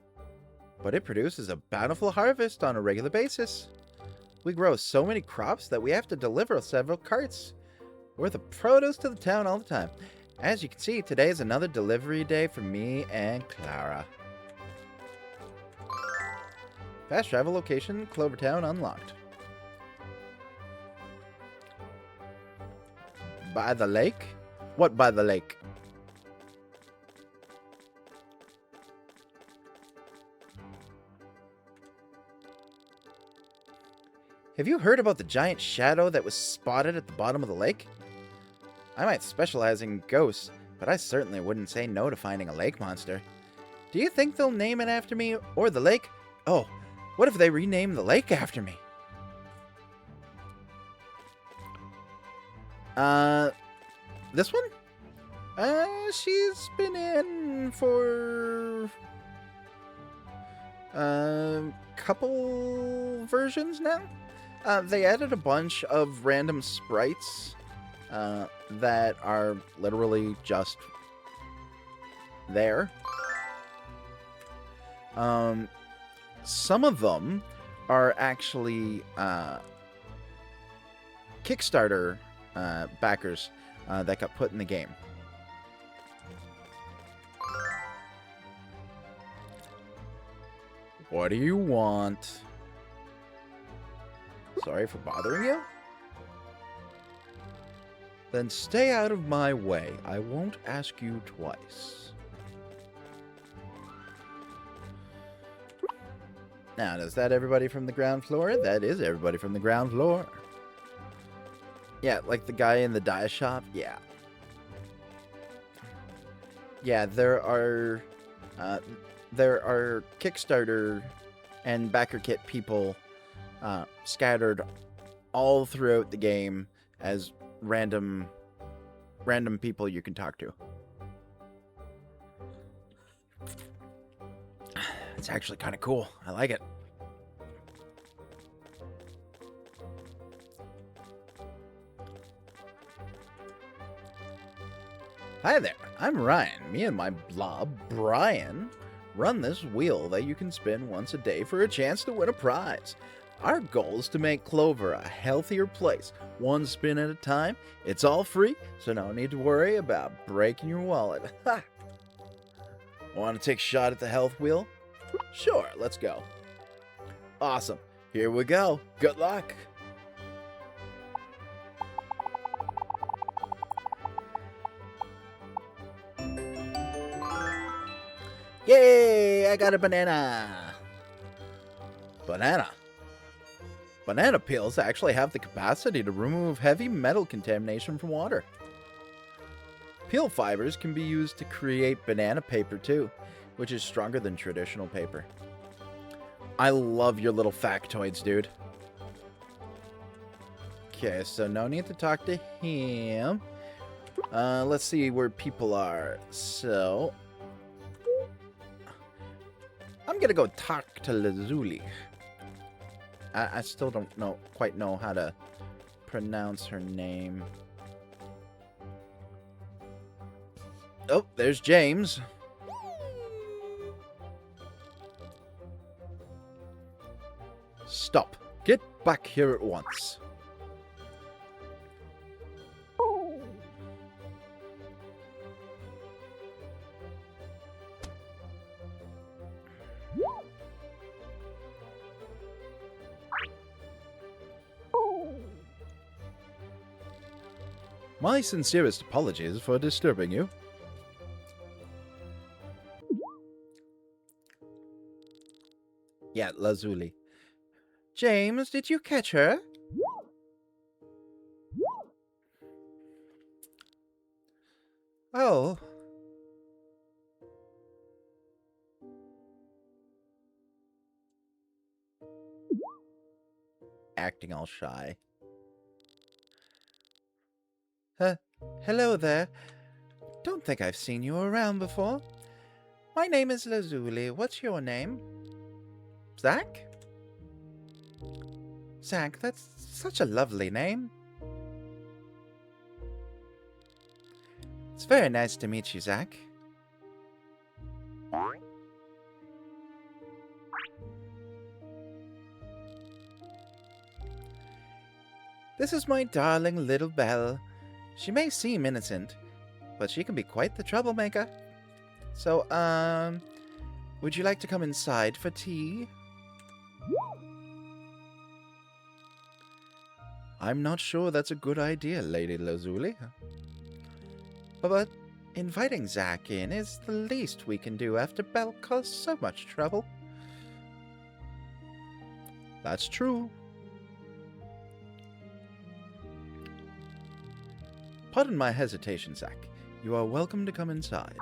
but it produces a bountiful harvest on a regular basis. We grow so many crops that we have to deliver several carts worth of produce to the town all the time. As you can see, today is another delivery day for me and Clara. Fast travel location, Clover Town unlocked. By the lake? What by the lake? Have you heard about the giant shadow that was spotted at the bottom of the lake? I might specialize in ghosts, but I certainly wouldn't say no to finding a lake monster. Do you think they'll name it after me, or the lake? Oh, what if they rename the lake after me? This one? She's been in for couple versions now. They added a bunch of random sprites that are literally just there. Some of them are actually Kickstarter backers that got put in the game. What do you want? Sorry for bothering you? Then stay out of my way. I won't ask you twice. Now, is that everybody from the ground floor? That is everybody from the ground floor. Yeah, like the guy in the dye shop? Yeah. Yeah, there are Kickstarter and backer kit people scattered all throughout the game as random people you can talk to. It's actually kind of cool. I like it. Hi there, I'm Ryan. Me and my blob, Brian, run this wheel that you can spin once a day for a chance to win a prize. Our goal is to make Clover a healthier place, one spin at a time. It's all free, so no need to worry about breaking your wallet. Ha! Want to take a shot at the health wheel? Sure, let's go. Awesome. Here we go. Good luck. Yay! I got a banana. Banana peels actually have the capacity to remove heavy metal contamination from water. Peel fibers can be used to create banana paper too, which is stronger than traditional paper. I love your little factoids, dude. Okay, so no need to talk to him. Let's see where people are. So, I'm gonna go talk to Lazuli. I still don't quite know how to pronounce her name. Oh, there's James. Stop. Get back here at once. My sincerest apologies for disturbing you. Yeah, Lazuli. James, did you catch her? Oh. Acting all shy. Hello there. Don't think I've seen you around before. My name is Lazuli. What's your name? Zach? Zach, that's such a lovely name. It's very nice to meet you, Zach. This is my darling little Belle. She may seem innocent, but she can be quite the troublemaker. So, would you like to come inside for tea? I'm not sure that's a good idea, Lady Lazuli. But inviting Zach in is the least we can do after Belle caused so much trouble. That's true. Pardon my hesitation, Zach. You are welcome to come inside.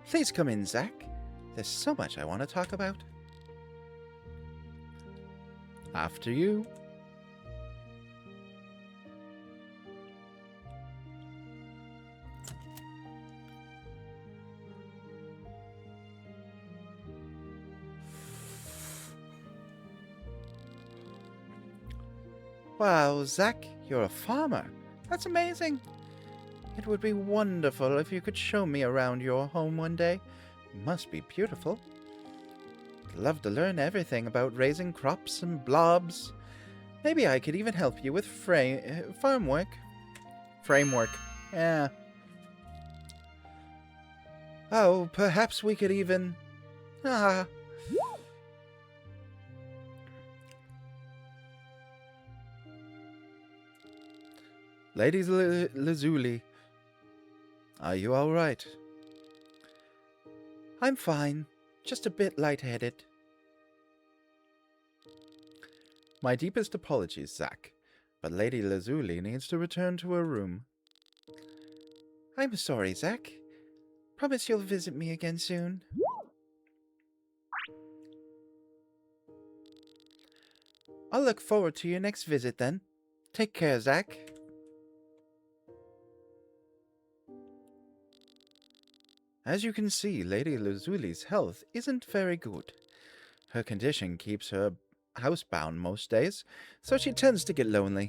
Please come in, Zach. There's so much I want to talk about. After you. Wow, Zach, you're a farmer. That's amazing. It would be wonderful if you could show me around your home one day. It must be beautiful. I'd love to learn everything about raising crops and blobs. Maybe I could even help you with farm work. Framework. Yeah. Oh, perhaps we could even... Ah... Lady Lazuli, are you all right? I'm fine, just a bit lightheaded. My deepest apologies, Zach, but Lady Lazuli needs to return to her room. I'm sorry, Zach. Promise you'll visit me again soon. I'll look forward to your next visit then. Take care, Zach. As you can see, Lady Lazuli's health isn't very good. Her condition keeps her housebound most days, so she tends to get lonely.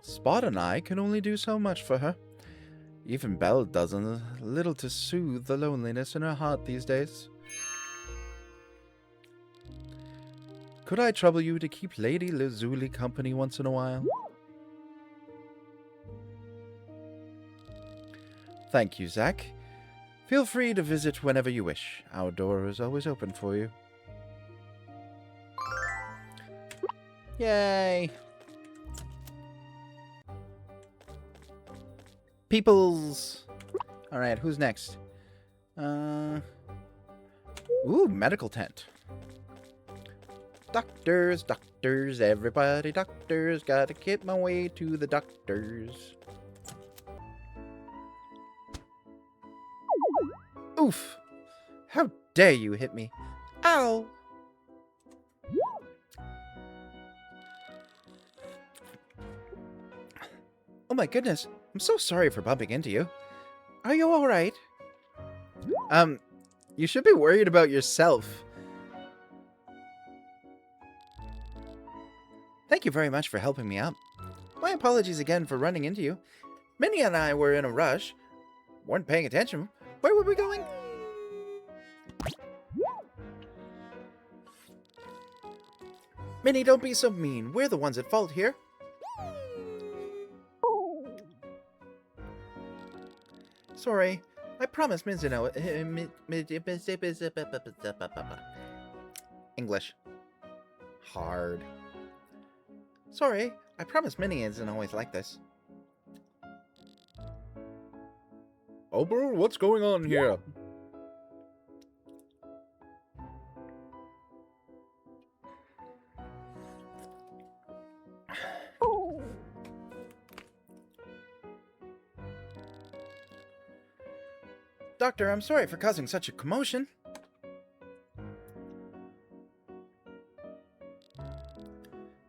Spot and I can only do so much for her. Even Belle does a little to soothe the loneliness in her heart these days. Could I trouble you to keep Lady Lazuli company once in a while? Thank you, Zach. Feel free to visit whenever you wish. Our door is always open for you. Yay! Peoples! Alright, who's next? Ooh, medical tent. Doctors, doctors, everybody doctors. Gotta get my way to the doctors. Oof! How dare you hit me? Ow! Oh my goodness, I'm so sorry for bumping into you. Are you alright? You should be worried about yourself. Thank you very much for helping me out. My apologies again for running into you. Minnie and I were in a rush. Weren't paying attention. Where were we going? Minnie, don't be so mean. We're the ones at fault here. Sorry. I promise Minnie to know. English. Hard. Sorry. I promise Minnie isn't always like this. Oh, bro, what's going on here? Doctor, I'm sorry for causing such a commotion.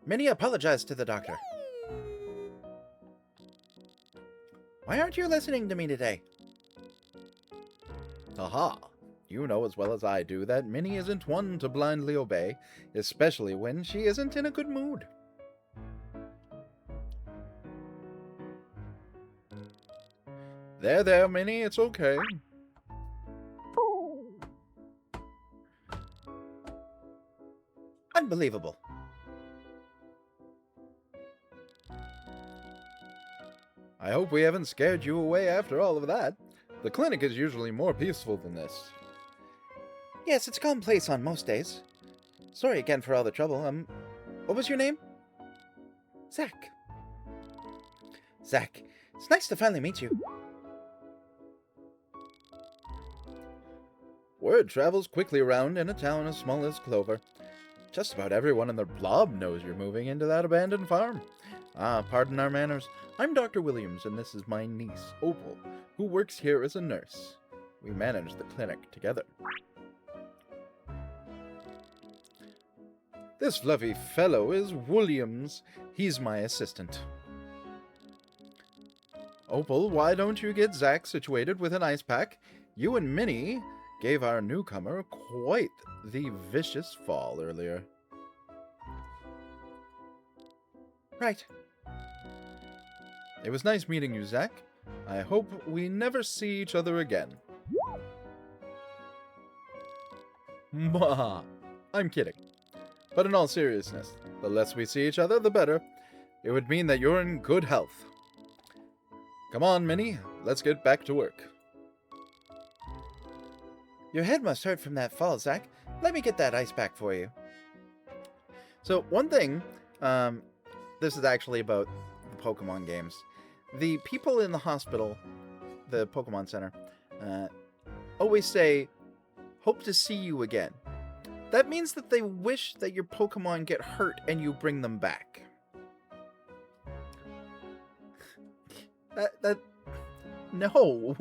Minnie apologized to the doctor. Why aren't you listening to me today? Aha! You know as well as I do that Minnie isn't one to blindly obey, especially when she isn't in a good mood. There, Minnie, it's okay. Unbelievable. I hope we haven't scared you away after all of that. The clinic is usually more peaceful than this. Yes, it's a calm place on most days. Sorry again for all the trouble. What was your name? Zach. Zach, it's nice to finally meet you. Word travels quickly around in a town as small as Clover. Just about everyone in the blob knows you're moving into that abandoned farm. Pardon our manners. I'm Dr. Williams, and this is my niece, Opal, who works here as a nurse. We manage the clinic together. This fluffy fellow is Williams. He's my assistant. Opal, why don't you get Zach situated with an ice pack? You and Minnie gave our newcomer quite the vicious fall earlier. Right. It was nice meeting you, Zach. I hope we never see each other again. Mwah! I'm kidding. But in all seriousness, the less we see each other, the better. It would mean that you're in good health. Come on, Minnie. Let's get back to work. Your head must hurt from that fall, Zach. Let me get that ice pack for you. So, one thing, this is actually about the Pokemon games. The people in the hospital, the Pokemon Center, always say, hope to see you again. That means that they wish that your Pokemon get hurt and you bring them back. No.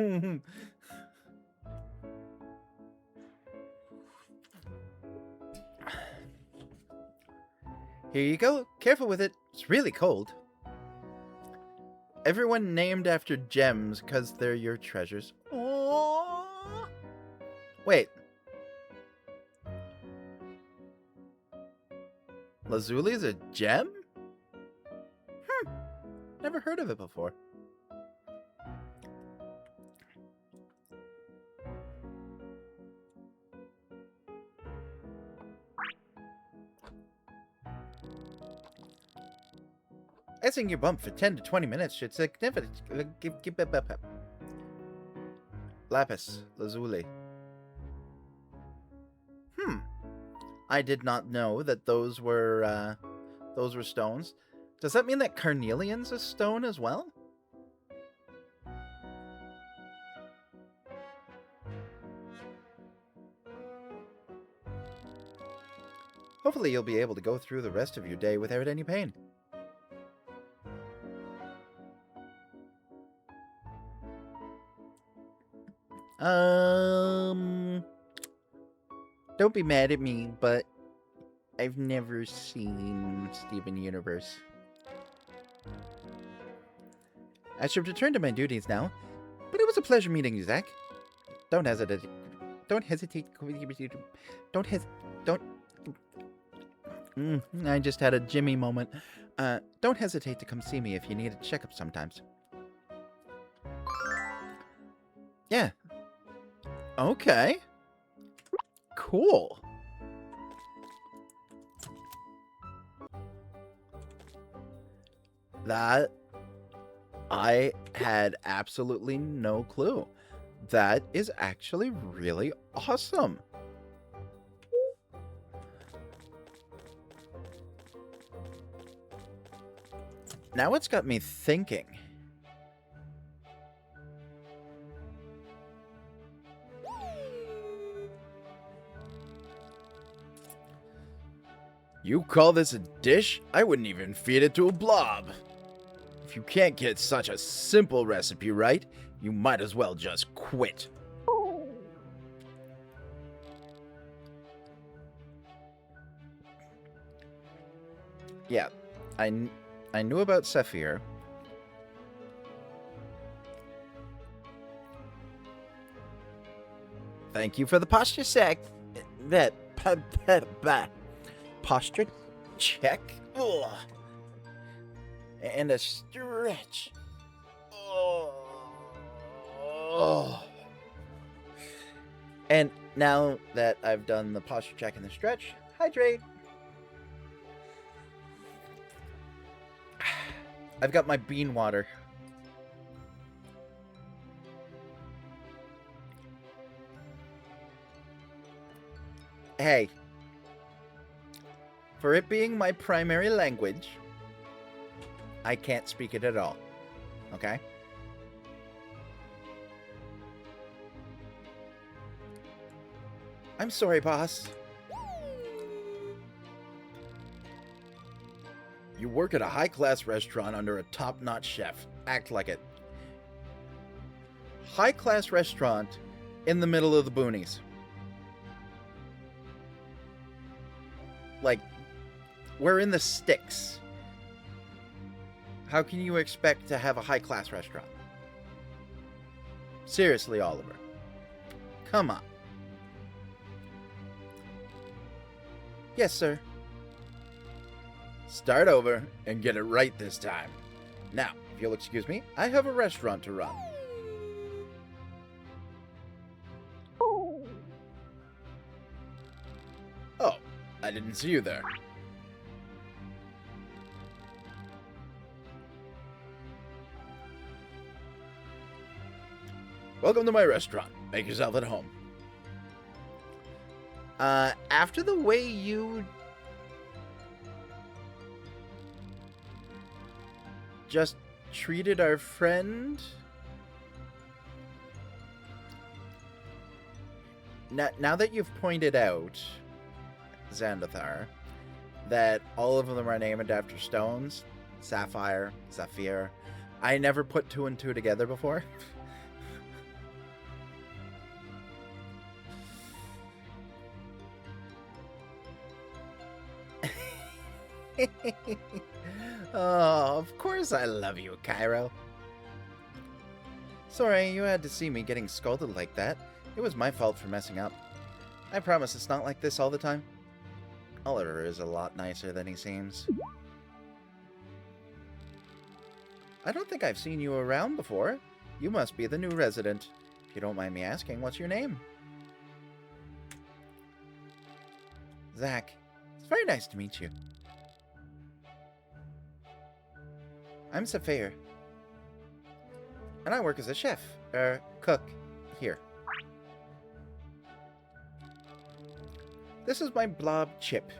Here you go. Careful with it. It's really cold. Everyone named after gems because they're your treasures. Aww. Wait. Lazuli's a gem? Never heard of it before. Icing your bump for 10 to 20 minutes should significantly... Lapis Lazuli. I did not know that those were stones. Does that mean that carnelian's a stone as well? Hopefully you'll be able to go through the rest of your day without any pain. Don't be mad at me, but I've never seen Steven Universe. I should return to my duties now, but it was a pleasure meeting you, Zach. Don't hesitate. Don't hesitate. I just had a Jimmy moment. Don't hesitate to come see me if you need a checkup sometimes. Yeah. Okay. Cool. That I had absolutely no clue. That is actually really awesome. Now it's got me thinking. You call this a dish? I wouldn't even feed it to a blob. If you can't get such a simple recipe right, you might as well just quit. Yeah, I knew about Saphir. Thank you for the posture check. Posture check. Ugh. And a stretch. Oh. And now that I've done the posture check and the stretch, hydrate. I've got my bean water. Hey. For it being my primary language, I can't speak it at all. Okay? I'm sorry, boss. You work at a high-class restaurant under a top-notch chef. Act like it. High-class restaurant in the middle of the boonies. Like, we're in the sticks. How can you expect to have a high-class restaurant? Seriously, Oliver. Come on. Yes, sir. Start over and get it right this time. Now, if you'll excuse me, I have a restaurant to run. Oh, I didn't see you there. Welcome to my restaurant. Make yourself at home. After the way you just treated our friend, now that you've pointed out, Xandathar, that all of them are named after stones, Sapphire, Zephyr, I never put two and two together before. Oh, of course I love you, Cairo. Sorry, you had to see me getting scolded like that. It was my fault for messing up. I promise it's not like this all the time. Oliver is a lot nicer than he seems. I don't think I've seen you around before. You must be the new resident. If you don't mind me asking, what's your name? Zach. It's very nice to meet you. I'm Saphir. And I work as a chef, cook, here. This is my blob, Chip.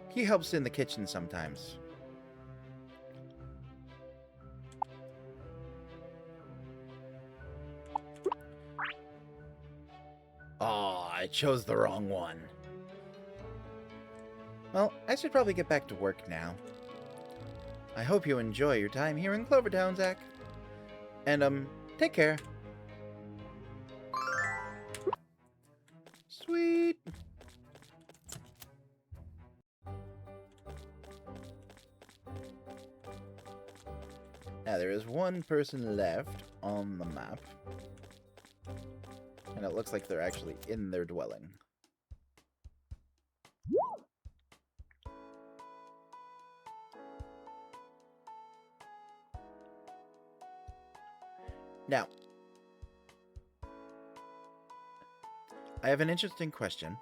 He helps in the kitchen sometimes. Oh, I chose the wrong one. Well, I should probably get back to work now. I hope you enjoy your time here in Clover Town, Zach. And, take care. Sweet. Now, there is one person left on the map. And it looks like they're actually in their dwelling. Now, I have an interesting question.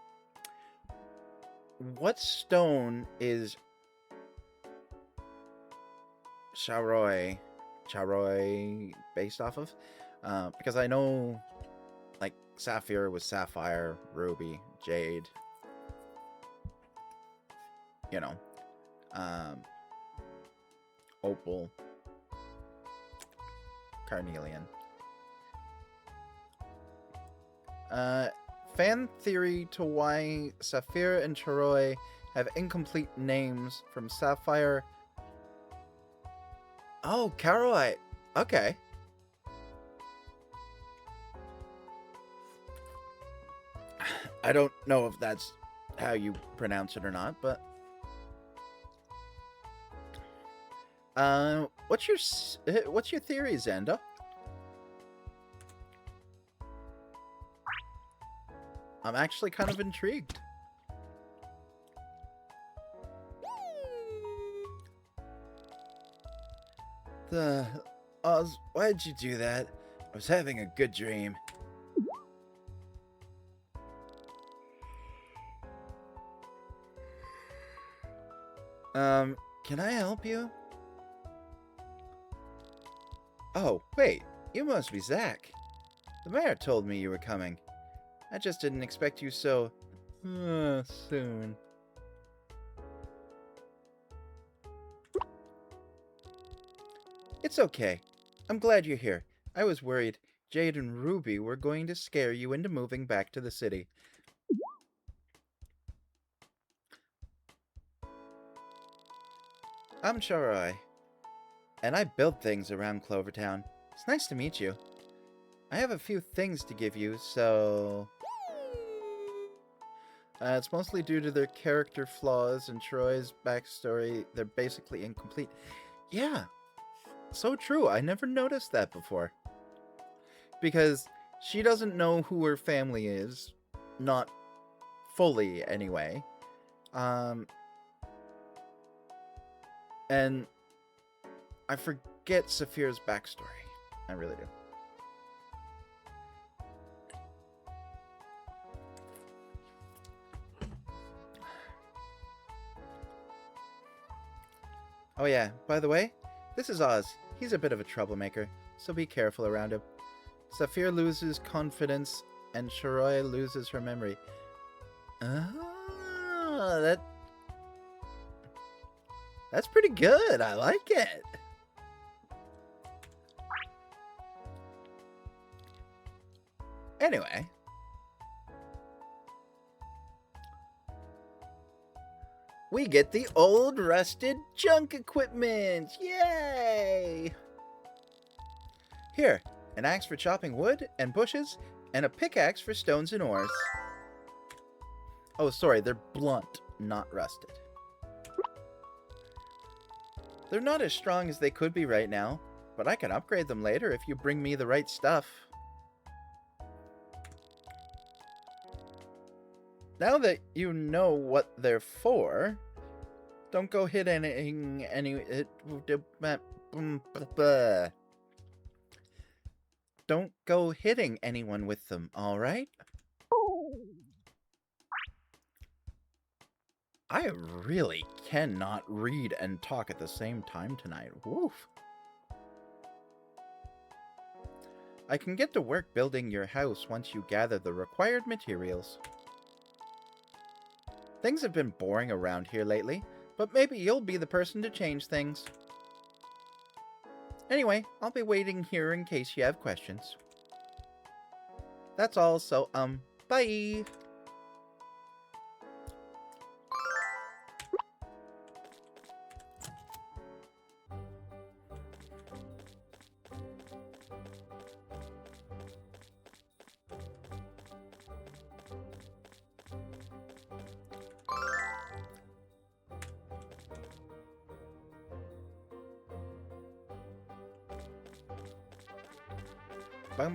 What stone is Charoy based off of? Because I know, like, Sapphire was Sapphire, Ruby, Jade. You know. Opal. Carnelian. Fan theory to why Sapphire and Charoy have incomplete names from Sapphire. Oh, Charoy. Okay. I don't know if that's how you pronounce it or not, but what's your theory, Xander? I'm actually kind of intrigued. Oz, why'd you do that? I was having a good dream. Can I help you? Oh, wait, you must be Zach. The mayor told me you were coming. I just didn't expect you so... soon. It's okay. I'm glad you're here. I was worried Jade and Ruby were going to scare you into moving back to the city. I'm Charai, and I build things around Clover Town. It's nice to meet you. I have a few things to give you, so... it's mostly due to their character flaws and Troy's backstory. They're basically incomplete. Yeah, so true. I never noticed that before. Because she doesn't know who her family is. Not fully, anyway. And I forget Saphir's backstory. I really do. Oh yeah, by the way, this is Oz. He's a bit of a troublemaker, so be careful around him. Saphir loses confidence, and Charoy loses her memory. Ah, that's pretty good. I like it. Anyway. We get the old rusted junk equipment! Yay! Here, an axe for chopping wood and bushes, and a pickaxe for stones and ores. Oh, sorry, they're blunt, not rusted. They're not as strong as they could be right now, but I can upgrade them later if you bring me the right stuff. Now that you know what they're for, don't go hitting Don't go hitting anyone with them, alright? I really cannot read and talk at the same time tonight. Woof. I can get to work building your house once you gather the required materials. Things have been boring around here lately, but maybe you'll be the person to change things. Anyway, I'll be waiting here in case you have questions. That's all, so, bye! Yeah,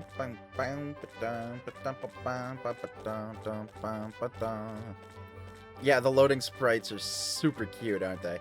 the loading sprites are super cute, aren't they?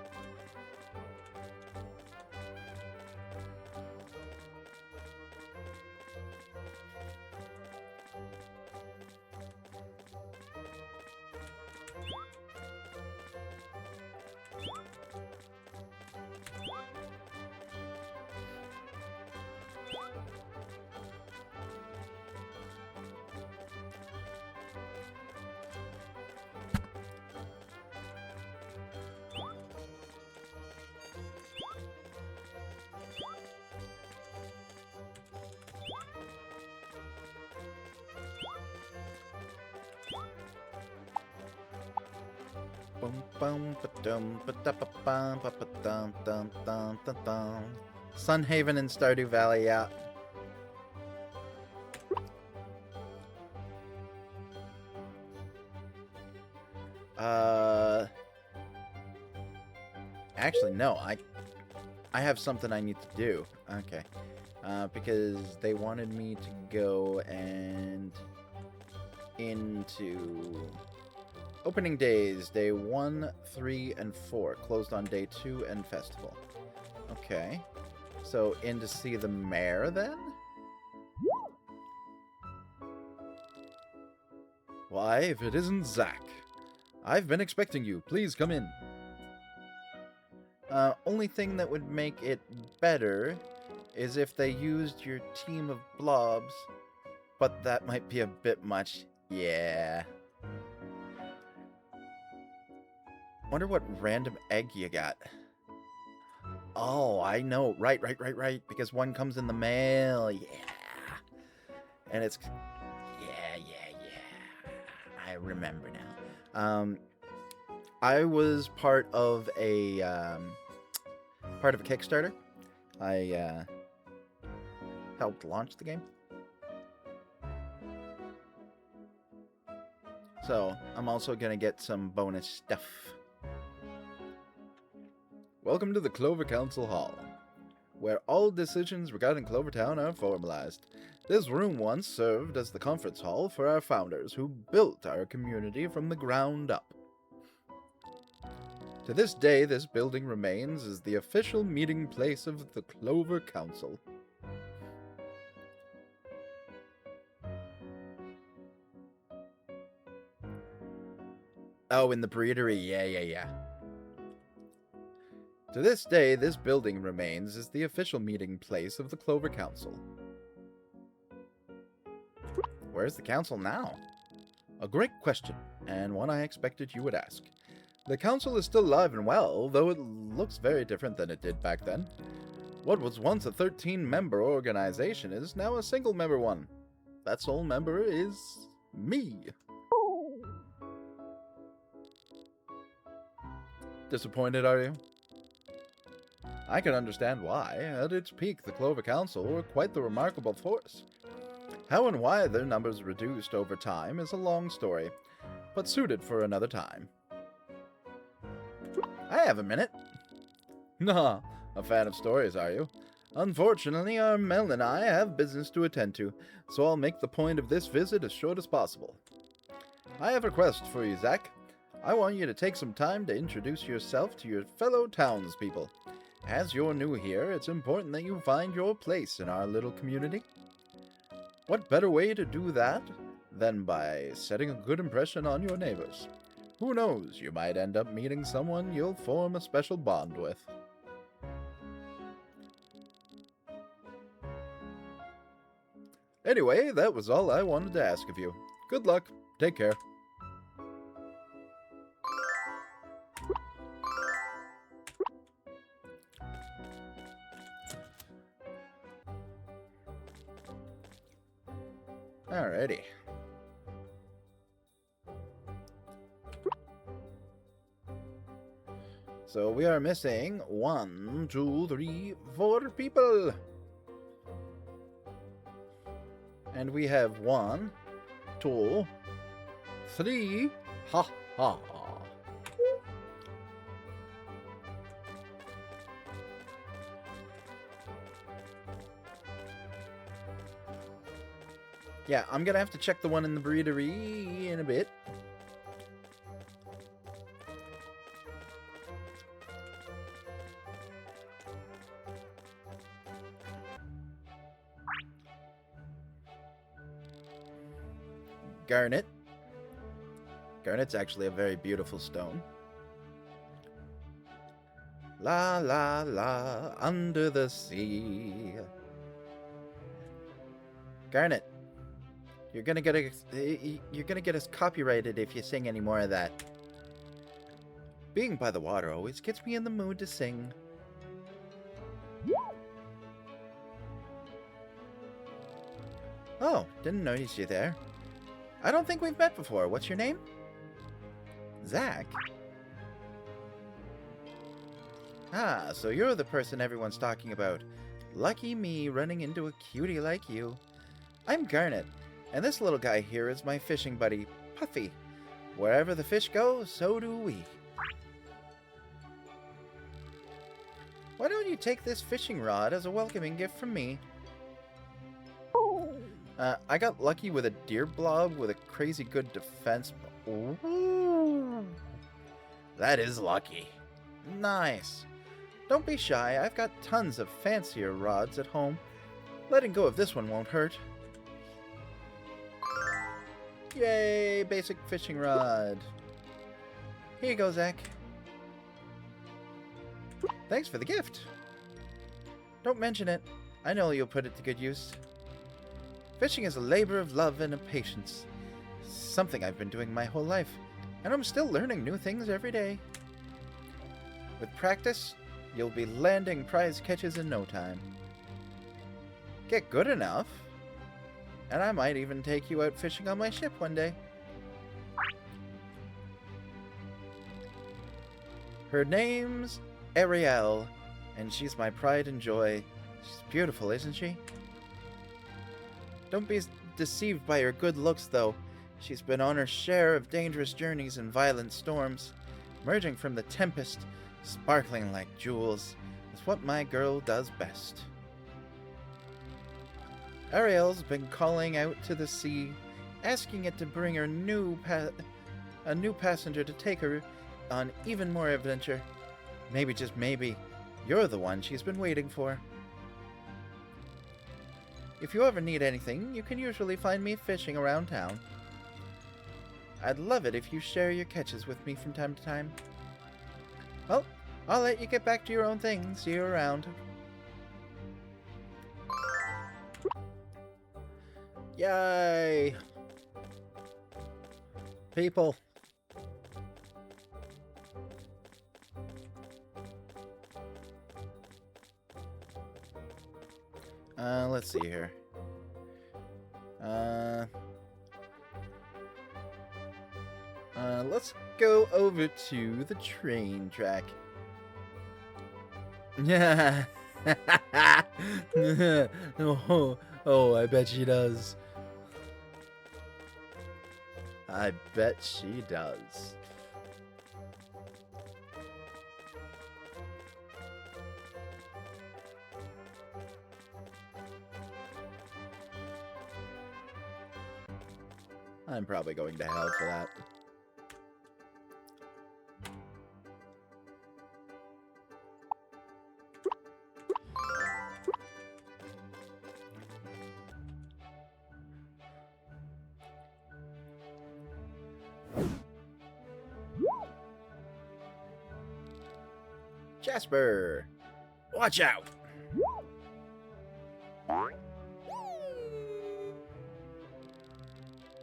Sunhaven and Stardew Valley, yeah. Actually, no. I have something I need to do. Okay. Because they wanted me to go and into opening days, day 1, 3, and 4. Closed on day 2 and festival. Okay. So in to see the mayor then? Why, if it isn't Zach. I've been expecting you. Please come in. Only thing that would make it better is if they used your team of blobs, but that might be a bit much. Yeah. Wonder what random egg you got. Oh, I know. Right. Because one comes in the mail. Yeah. And it's... Yeah. I remember now. I was part of a Kickstarter. I helped launch the game. So, I'm also going to get some bonus stuff. Welcome to the Clover Council Hall, where all decisions regarding Clover Town are formalized. This room once served as the conference hall for our founders who built our community from the ground up. To this day, this building remains as the official meeting place of the Clover Council. Oh, in the breedery, yeah. To this day, this building remains as the official meeting place of the Clover Council. Where's the council now? A great question, and one I expected you would ask. The council is still alive and well, though it looks very different than it did back then. What was once a 13-member organization is now a single-member one. That sole member is me. Disappointed, are you? I can understand why. At its peak, the Clover Council were quite the remarkable force. How and why their numbers reduced over time is a long story, but suited for another time. I have a minute. Nah, a fan of stories, are you? Unfortunately, our Mel and I have business to attend to, so I'll make the point of this visit as short as possible. I have a request for you, Zach. I want you to take some time to introduce yourself to your fellow townspeople. As you're new here, it's important that you find your place in our little community. What better way to do that than by setting a good impression on your neighbors? Who knows, you might end up meeting someone you'll form a special bond with. Anyway, that was all I wanted to ask of you. Good luck. Take care. Alrighty. So we are missing 1, 2, 3, 4 people. And we have 1, 2, 3. Ha ha. Yeah, I'm gonna have to check the one in the breedery in a bit. Garnet. Garnet's actually a very beautiful stone. La la la, under the sea. Garnet, you're gonna get us copyrighted if you sing any more of that. Being by the water always gets me in the mood to sing. Oh, didn't notice you there. I don't think we've met before. What's your name? Zach. Ah, so you're the person everyone's talking about. Lucky me running into a cutie like you. I'm Garnet, and this little guy here is my fishing buddy, Puffy. Wherever the fish go, so do we. Why don't you take this fishing rod as a welcoming gift from me? I got lucky with a deer blob with a crazy good defense. Ooh. That is lucky. Nice. Don't be shy, I've got tons of fancier rods at home. Letting go of this one won't hurt. Yay, basic fishing rod. Here you go, Zach. Thanks for the gift. Don't mention it. I know you'll put it to good use. Fishing is a labor of love and of patience. Something I've been doing my whole life, and I'm still learning new things every day. With practice, you'll be landing prize catches in no time. Get good enough, and I might even take you out fishing on my ship one day. Her name's Ariel, and she's my pride and joy. She's beautiful, isn't she? Don't be deceived by her good looks, though. She's been on her share of dangerous journeys and violent storms. Emerging from the tempest, sparkling like jewels, is what my girl does best. Ariel's been calling out to the sea, asking it to bring her a new passenger to take her on even more adventure. Maybe, just maybe, you're the one she's been waiting for. If you ever need anything, you can usually find me fishing around town. I'd love it if you share your catches with me from time to time. Well, I'll let you get back to your own thing. See you around. Yay! People. Let's see here. Let's go over to the train track. Yeah. Oh, I bet she does. I bet she does. I'm probably going to hell for that. Jasper! Watch out!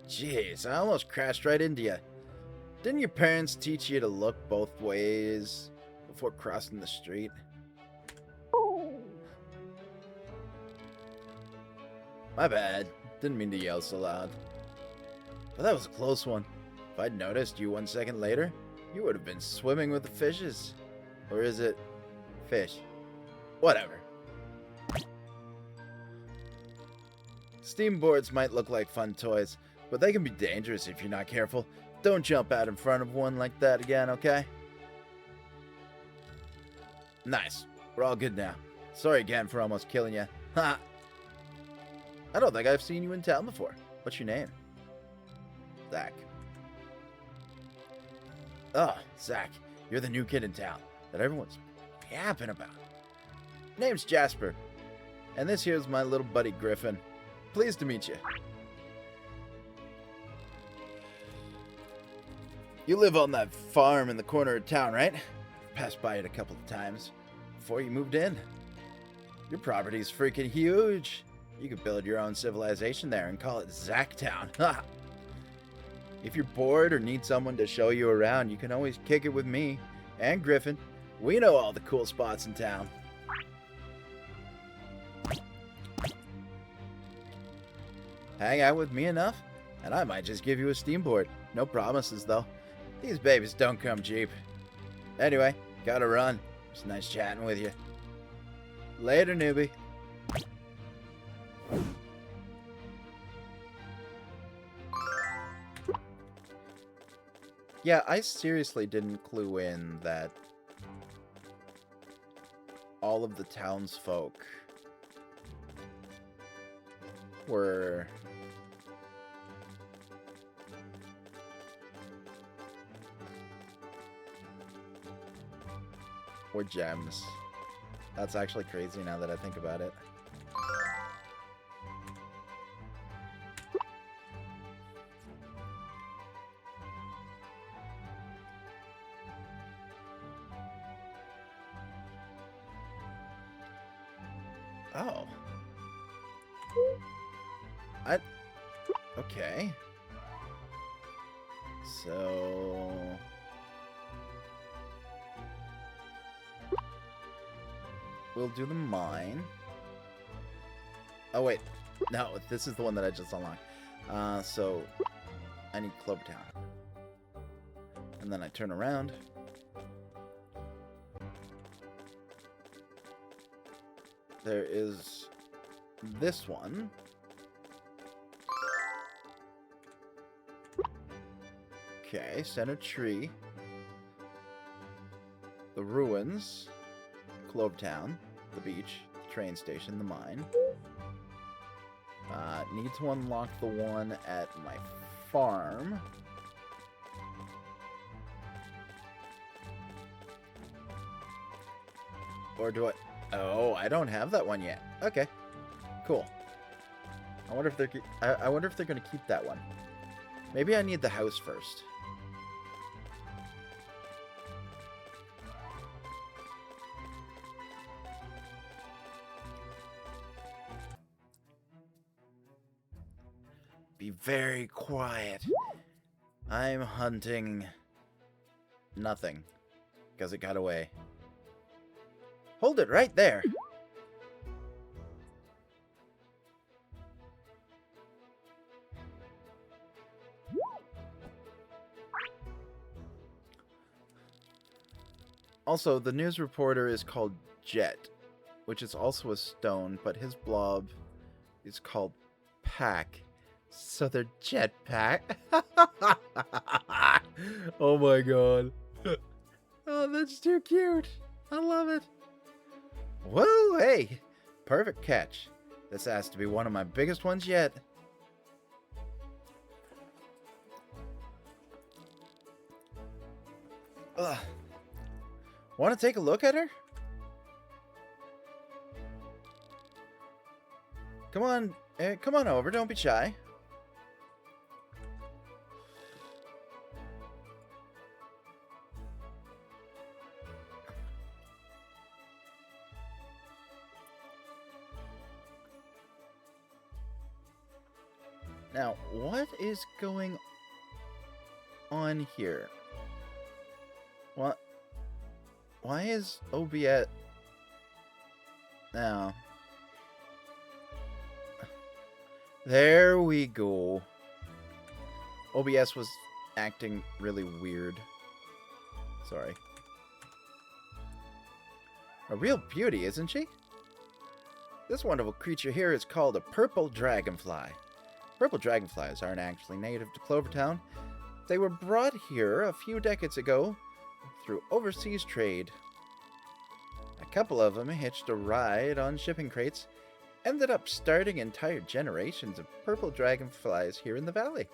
Jeez, I almost crashed right into you. Didn't your parents teach you to look both ways before crossing the street? My bad. Didn't mean to yell so loud. But that was a close one. If I'd noticed you 1 second later, you would have been swimming with the fishes. Or is it fish? Whatever. Steamboards might look like fun toys, but they can be dangerous if you're not careful. Don't jump out in front of one like that again, okay? Nice. We're all good now. Sorry again for almost killing you. Ha! I don't think I've seen you in town before. What's your name? Zach. Oh, Zach, you're the new kid in town that everyone's yapping about. Name's Jasper, and this here's my little buddy Griffin. Pleased to meet you. You live on that farm in the corner of town, right? Passed by it a couple of times before you moved in. Your property's freaking huge. You could build your own civilization there and call it Zachtown. If you're bored or need someone to show you around, you can always kick it with me and Griffin. We know all the cool spots in town. Hang out with me enough, and I might just give you a steamboard. No promises, though. These babies don't come cheap. Anyway, gotta run. It's nice chatting with you. Later, newbie. Yeah, I seriously didn't clue in that all of the townsfolk were gems. That's actually crazy now that I think about it. Oh. Okay. So... we'll do the mine. Oh, wait. No, this is the one that I just unlocked. So, I need Clover Town. And then I turn around. There is this one. Okay, center tree. The ruins. Clover Town. The beach. The train station. The mine. Need to unlock the one at my farm. Or do I... oh, I don't have that one yet. Okay. Cool. I wonder if they're... I wonder if they're going to keep that one. Maybe I need the house first. Be very quiet. I'm hunting nothing because it got away. Hold it right there. Also, the news reporter is called Jet, which is also a stone, but his blob is called Pack. So they're Jetpack. Oh my god. Oh, that's too cute. I love it. Whoa, hey. Perfect catch. This has to be one of my biggest ones yet. Ugh. Want to take a look at her? Come on. Come on over. Don't be shy. Now, what is going on here? What? Why is OBS... now... there we go. OBS was acting really weird. Sorry. A real beauty, isn't she? This wonderful creature here is called a purple dragonfly. Purple dragonflies aren't actually native to Clover Town. They were brought here a few decades ago through overseas trade. A couple of them hitched a ride on shipping crates Ended up starting entire generations of purple dragonflies here in the valley.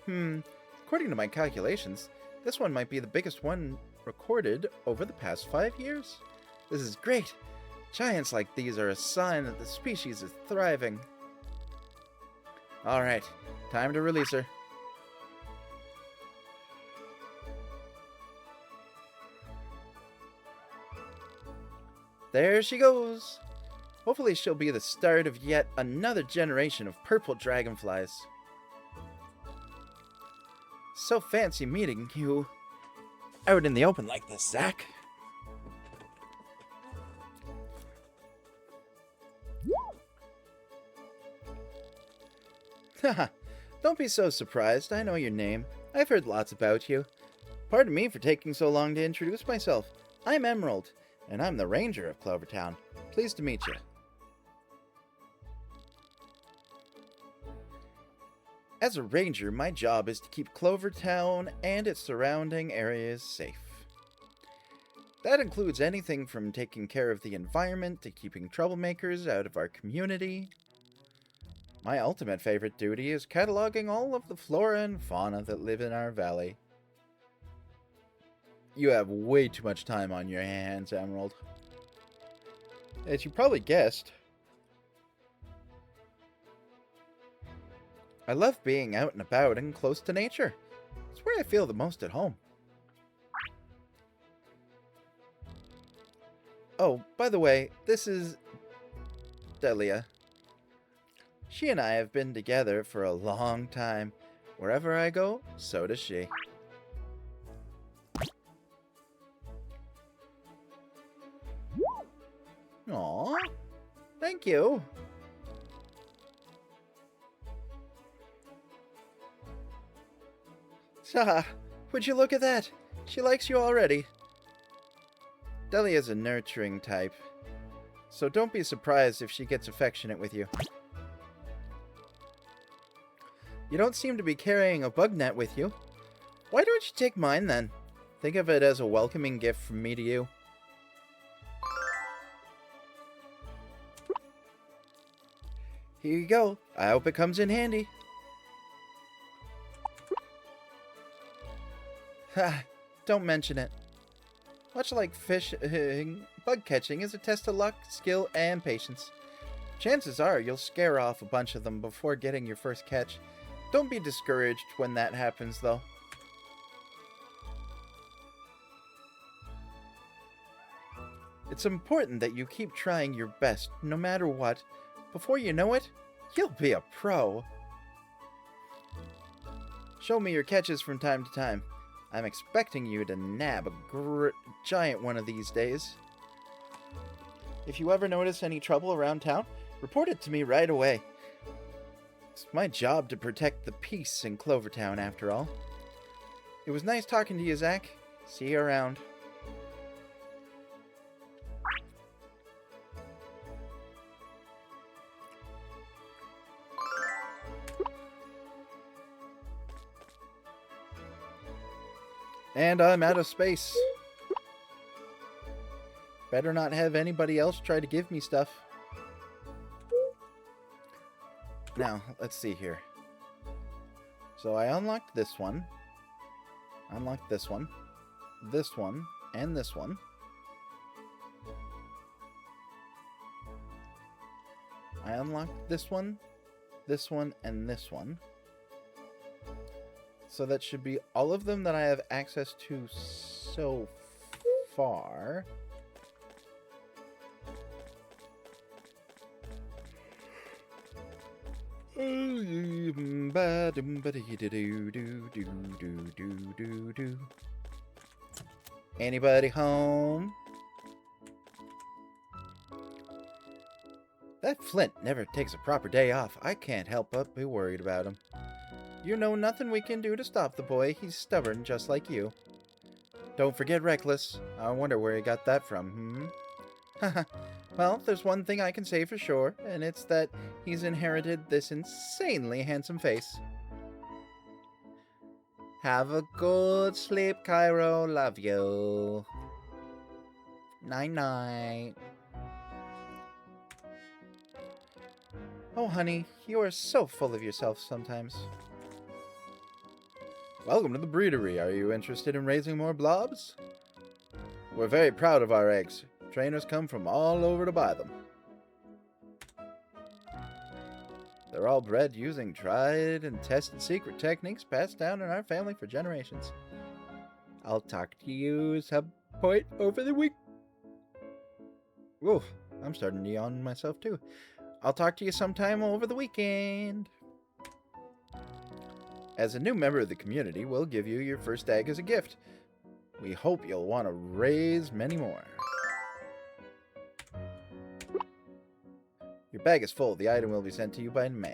According to my calculations, this one might be the biggest one recorded over the past 5 years. This is great. Giants like these are a sign that the species is thriving. Alright, time to release her. There she goes. Hopefully she'll be the start of yet another generation of purple dragonflies. So fancy meeting you out in the open like this, Zach. Haha, don't be so surprised. I know your name. I've heard lots about you. Pardon me for taking so long to introduce myself. I'm Emerald, and I'm the ranger of Clover Town. Pleased to meet you. As a ranger, my job is to keep Clover Town and its surrounding areas safe. That includes anything from taking care of the environment to keeping troublemakers out of our community. My ultimate favorite duty is cataloging all of the flora and fauna that live in our valley. You have way too much time on your hands, Emerald. As you probably guessed, I love being out and about and close to nature. It's where I feel the most at home. Oh, by the way, this is Delia. She and I have been together for a long time. Wherever I go, so does she. Aww, thank you. Saha, would you look at that? She likes you already. Delia's a nurturing type, so don't be surprised if she gets affectionate with you. You don't seem to be carrying a bug net with you. Why don't you take mine then? Think of it as a welcoming gift from me to you. Here you go. I hope it comes in handy. Ha! Don't mention it. Much like bug catching is a test of luck, skill, and patience. Chances are you'll scare off a bunch of them before getting your first catch. Don't be discouraged when that happens, though. It's important that you keep trying your best, no matter what. Before you know it, you'll be a pro. Show me your catches from time to time. I'm expecting you to nab a giant one of these days. If you ever notice any trouble around town, report it to me right away. It's my job to protect the peace in Clover Town, after all. It was nice talking to you, Zach. See you around. And I'm out of space. Better not have anybody else try to give me stuff. Now, let's see here. So I unlocked this one. Unlocked this one. This one. And this one. I unlocked this one, and this one. So that should be all of them that I have access to so far. Anybody home? That Flint never takes a proper day off. I can't help but be worried about him. You know nothing we can do to stop the boy. He's stubborn just like you. Don't forget Reckless. I wonder where he got that from, Haha. Well, there's one thing I can say for sure, and it's that he's inherited this insanely handsome face. Have a good sleep, Cairo. Love you. Night-night. Oh, honey, you are so full of yourself sometimes. Welcome to the breedery. Are you interested in raising more blobs? We're very proud of our eggs. Trainers come from all over to buy them. They're all bred using tried and tested secret techniques passed down in our family for generations. I'll talk to you some point over the week. Whoa, I'm starting to yawn myself too. I'll talk to you sometime over the weekend. As a new member of the community, we'll give you your first egg as a gift. We hope you'll want to raise many more. Your bag is full. The item will be sent to you by mail.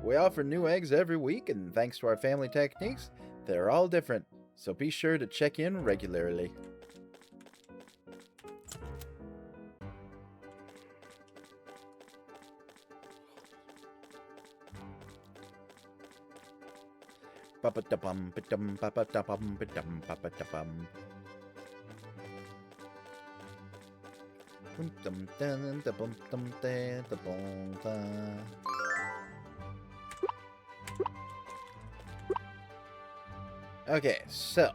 We offer new eggs every week, and thanks to our family techniques, they're all different, so be sure to check in regularly. Ba-ba-da-bum, ba-dum, ba-ba-da-bum, ba-dum, ba-ba-da-bum. Okay, so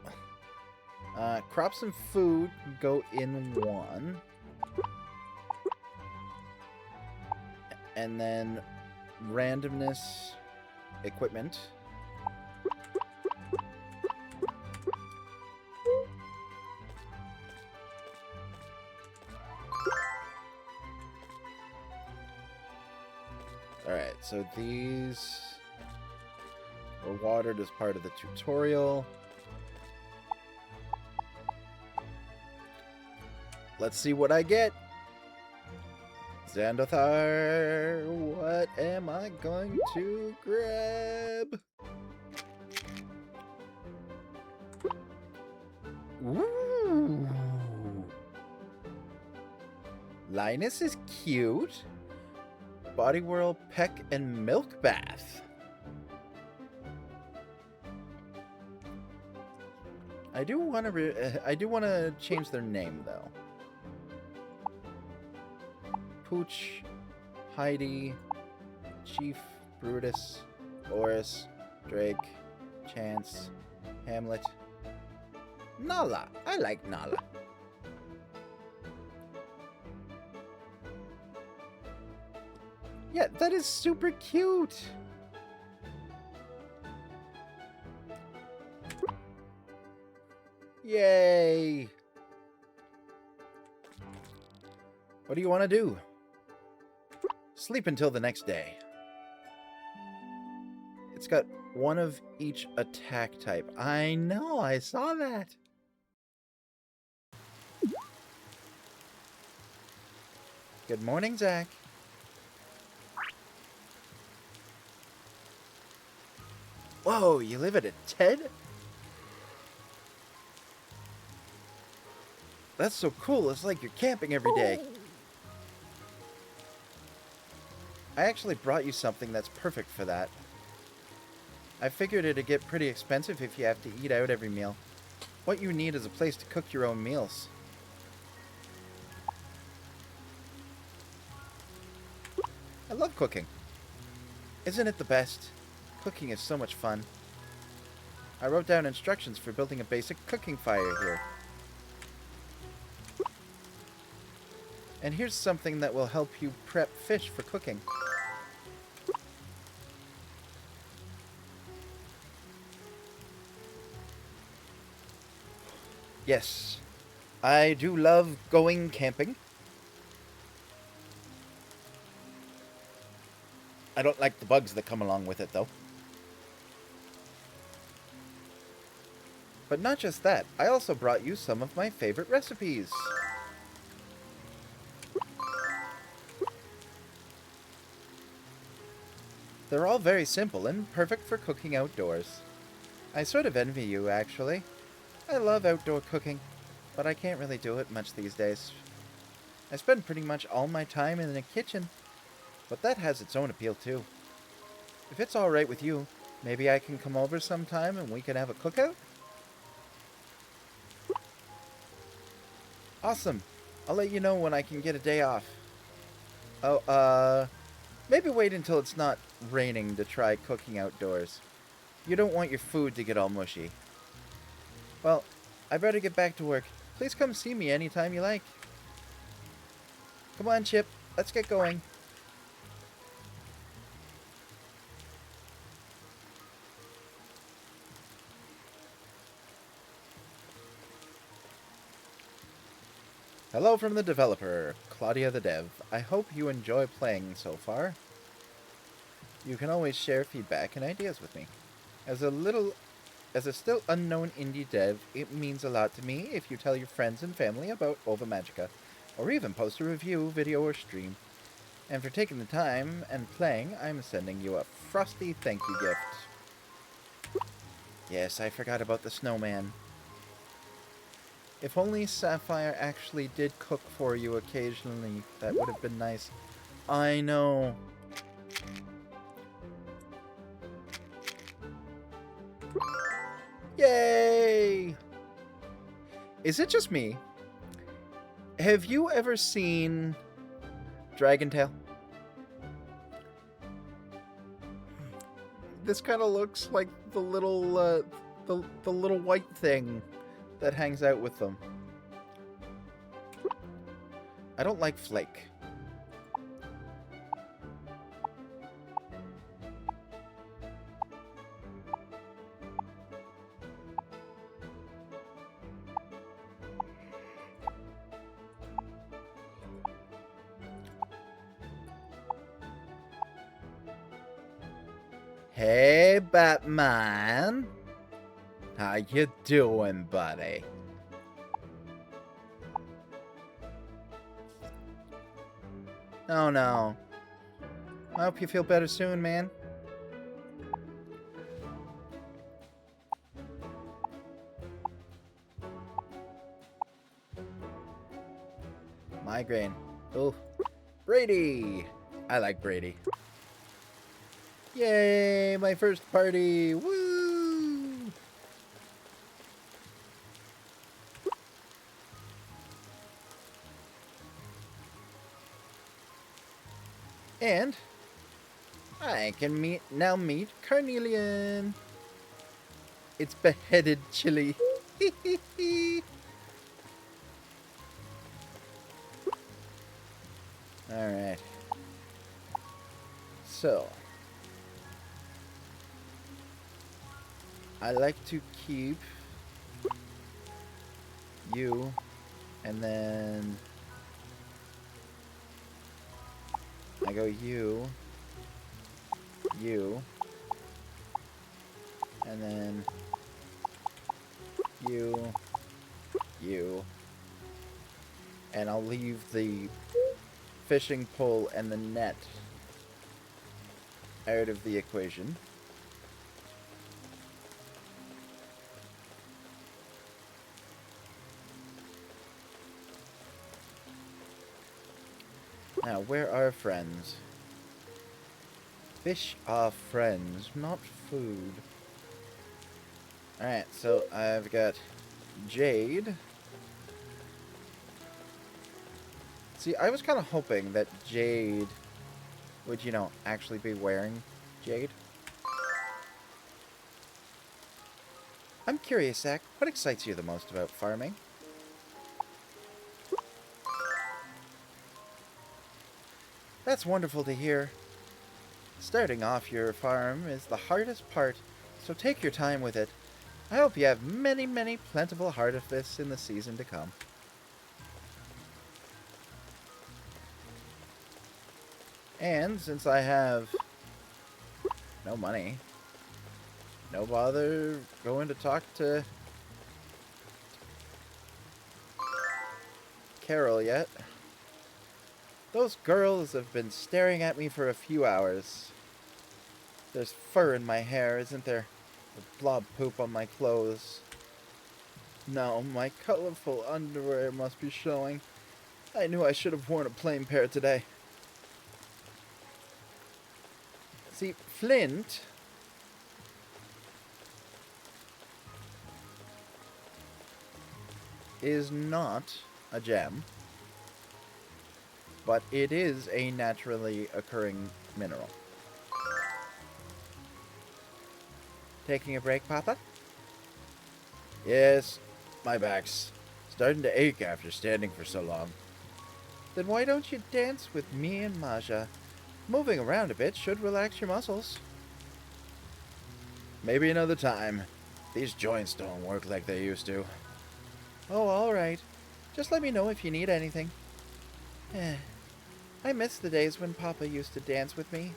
crops and food go in one, and then randomness equipment. Alright, so these were watered as part of the tutorial. Let's see what I get. Xandothar, what am I going to grab? Ooh. Linus is cute. Body Whirl, Peck, and Milk Bath. I do want to change their name though. Pooch, Heidi, Chief, Brutus, Oris, Drake, Chance, Hamlet, Nala. I like Nala. Yeah, that is super cute. Yay. What do you want to do? Sleep until the next day. It's got one of each attack type. I know, I saw that. Good morning, Zach. Whoa, you live at a TED? That's so cool, it's like you're camping every day. I actually brought you something that's perfect for that. I figured it'd get pretty expensive if you have to eat out every meal. What you need is a place to cook your own meals. I love cooking. Isn't it the best? Cooking is so much fun. I wrote down instructions for building a basic cooking fire here. And here's something that will help you prep fish for cooking. Yes, I do love going camping. I don't like the bugs that come along with it, though. But not just that, I also brought you some of my favorite recipes. They're all very simple and perfect for cooking outdoors. I sort of envy you, actually. I love outdoor cooking, but I can't really do it much these days. I spend pretty much all my time in the kitchen, but that has its own appeal too. If it's alright with you, maybe I can come over sometime and we can have a cookout? Awesome. I'll let you know when I can get a day off. Oh, maybe wait until it's not raining to try cooking outdoors. You don't want your food to get all mushy. Well, I better get back to work. Please come see me anytime you like. Come on, Chip. Let's get going. Hello from the developer, Claudia the Dev. I hope you enjoy playing so far. You can always share feedback and ideas with me. As a still unknown indie dev, it means a lot to me if you tell your friends and family about Ova Magica, or even post a review, video, or stream. And for taking the time and playing, I'm sending you a frosty thank you gift. Yes, I forgot about the snowman. If only Sapphire actually did cook for you occasionally, that would have been nice. I know. Yay! Is it just me? Have you ever seen Dragon Tail? This kind of looks like the little the little white thing that hangs out with them. I don't like Flake. Hey, Batman. How you doing, buddy? Oh, no. I hope you feel better soon, man. Migraine. Oh, Brady. I like Brady. Yay, my first party. Woo! And I can now meet Carnelian. It's beheaded chili. Alright. So, I like to keep you, and then I go you, and then you, and I'll leave the fishing pole and the net out of the equation. Now, where are friends? Fish are friends, not food. Alright, so I've got Jade. See, I was kind of hoping that Jade would, you know, actually be wearing Jade. I'm curious, Zach, what excites you the most about farming? That's wonderful to hear. Starting off your farm is the hardest part, so take your time with it. I hope you have many, many plentiful harvests in the season to come. And since I have no money, no bother going to talk to Carol yet. Those girls have been staring at me for a few hours. There's fur in my hair, isn't there? With blob poop on my clothes. No, my colorful underwear must be showing. I knew I should have worn a plain pair today. See, Flint is not a gem, but it is a naturally occurring mineral. Taking a break, Papa? Yes, my back's starting to ache after standing for so long. Then why don't you dance with me and Maja? Moving around a bit should relax your muscles. Maybe another time. These joints don't work like they used to. Oh, alright. Just let me know if you need anything. I miss the days when Papa used to dance with me.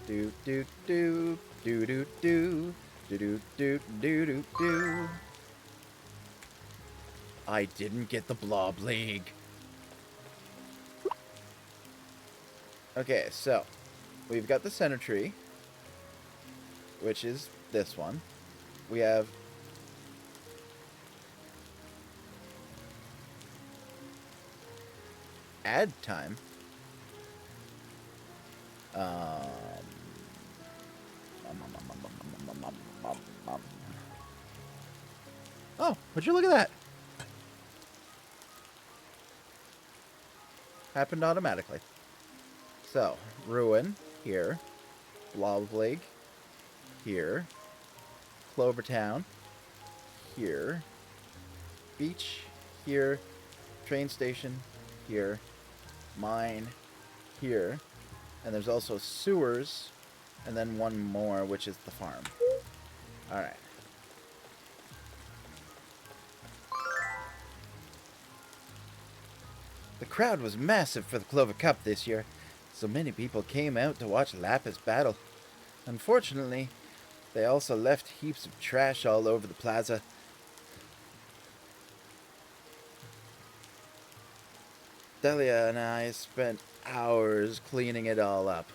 Do do do do do do do do do do do do. I didn't get the Blob League. Okay, so we've got the center tree, which is this one. We have add time. Oh, would you look at that? Happened automatically. So, Ruin, here. Blob League, here. Clover Town, here. Beach, here. Train station, here. Mine, here. And there's also sewers, and then one more, which is the farm. Alright. The crowd was massive for the Clover Cup this year. So many people came out to watch Lapis battle. Unfortunately, they also left heaps of trash all over the plaza. Delia and I spent hours cleaning it all up.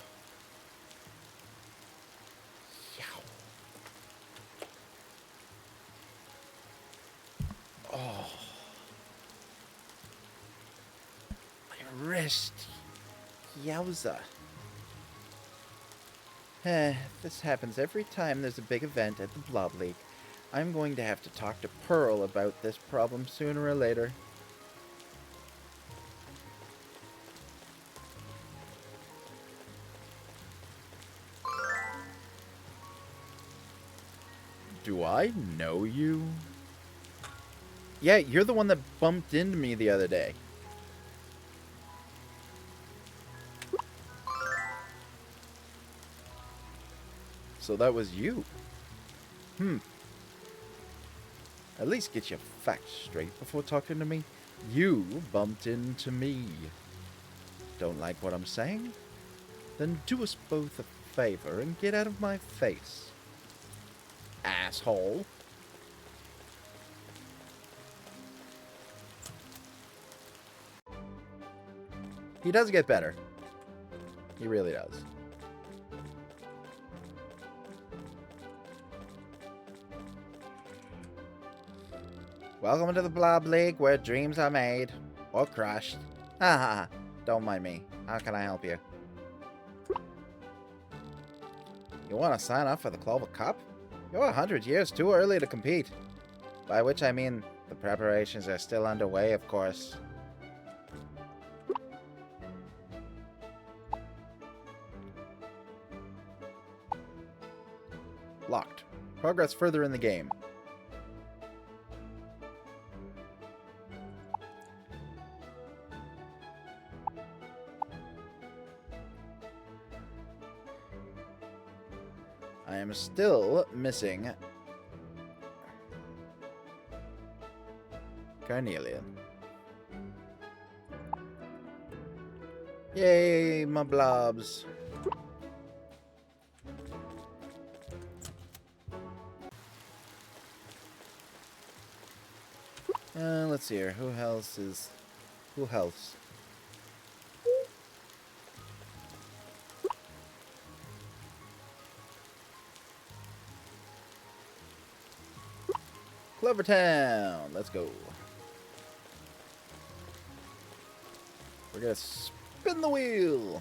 Oh. My wrist. Yowza. This happens every time there's a big event at the Blob League. I'm going to have to talk to Pearl about this problem sooner or later. Do I know you? Yeah, you're the one that bumped into me the other day. So that was you. At least get your facts straight before talking to me. You bumped into me. Don't like what I'm saying? Then do us both a favor and get out of my face. Asshole. He does get better. He really does. Welcome to the Blob League, where dreams are made. Or crushed. Haha. Don't mind me. How can I help you? You want to sign up for the Clover Cup? You're 100 years too early to compete. By which I mean, the preparations are still underway, of course. Locked. Progress further in the game. I am still missing Carnelian. Yay, my blobs. Let's see here. Who else? Clover Town. Let's go. We're gonna spin the wheel.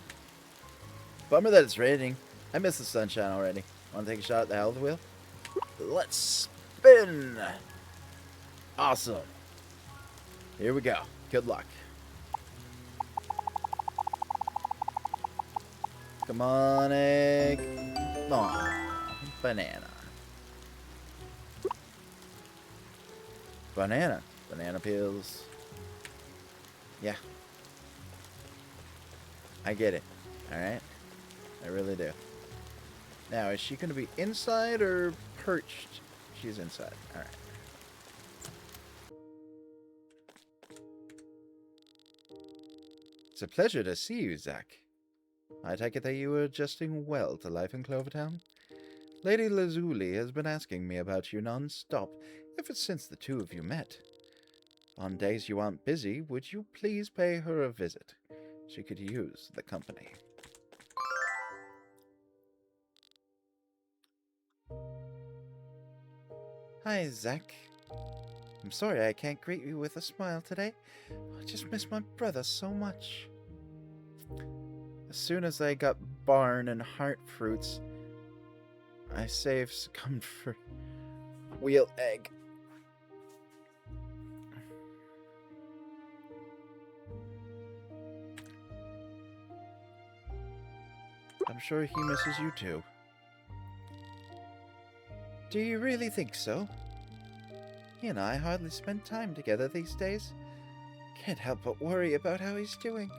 Bummer that it's raining. I miss the sunshine already. Want to take a shot at the health wheel? Let's spin. Awesome. Here we go. Good luck. Come on, egg. Aw, banana. Banana. Banana peels. Yeah. I get it. Alright? I really do. Now, is she going to be inside or perched? She's inside. Alright. It's a pleasure to see you, Zach. I take it that you are adjusting well to life in Clover Town? Lady Lazuli has been asking me about you non-stop ever since the two of you met. On days you aren't busy, would you please pay her a visit? She could use the company. Hi, Zach. I'm sorry I can't greet you with a smile today. I just miss my brother so much. As soon as I got barn and heart fruits, I saved succumbed for wheel egg. I'm sure he misses you too. Do you really think so? He and I hardly spend time together these days. Can't help but worry about how he's doing.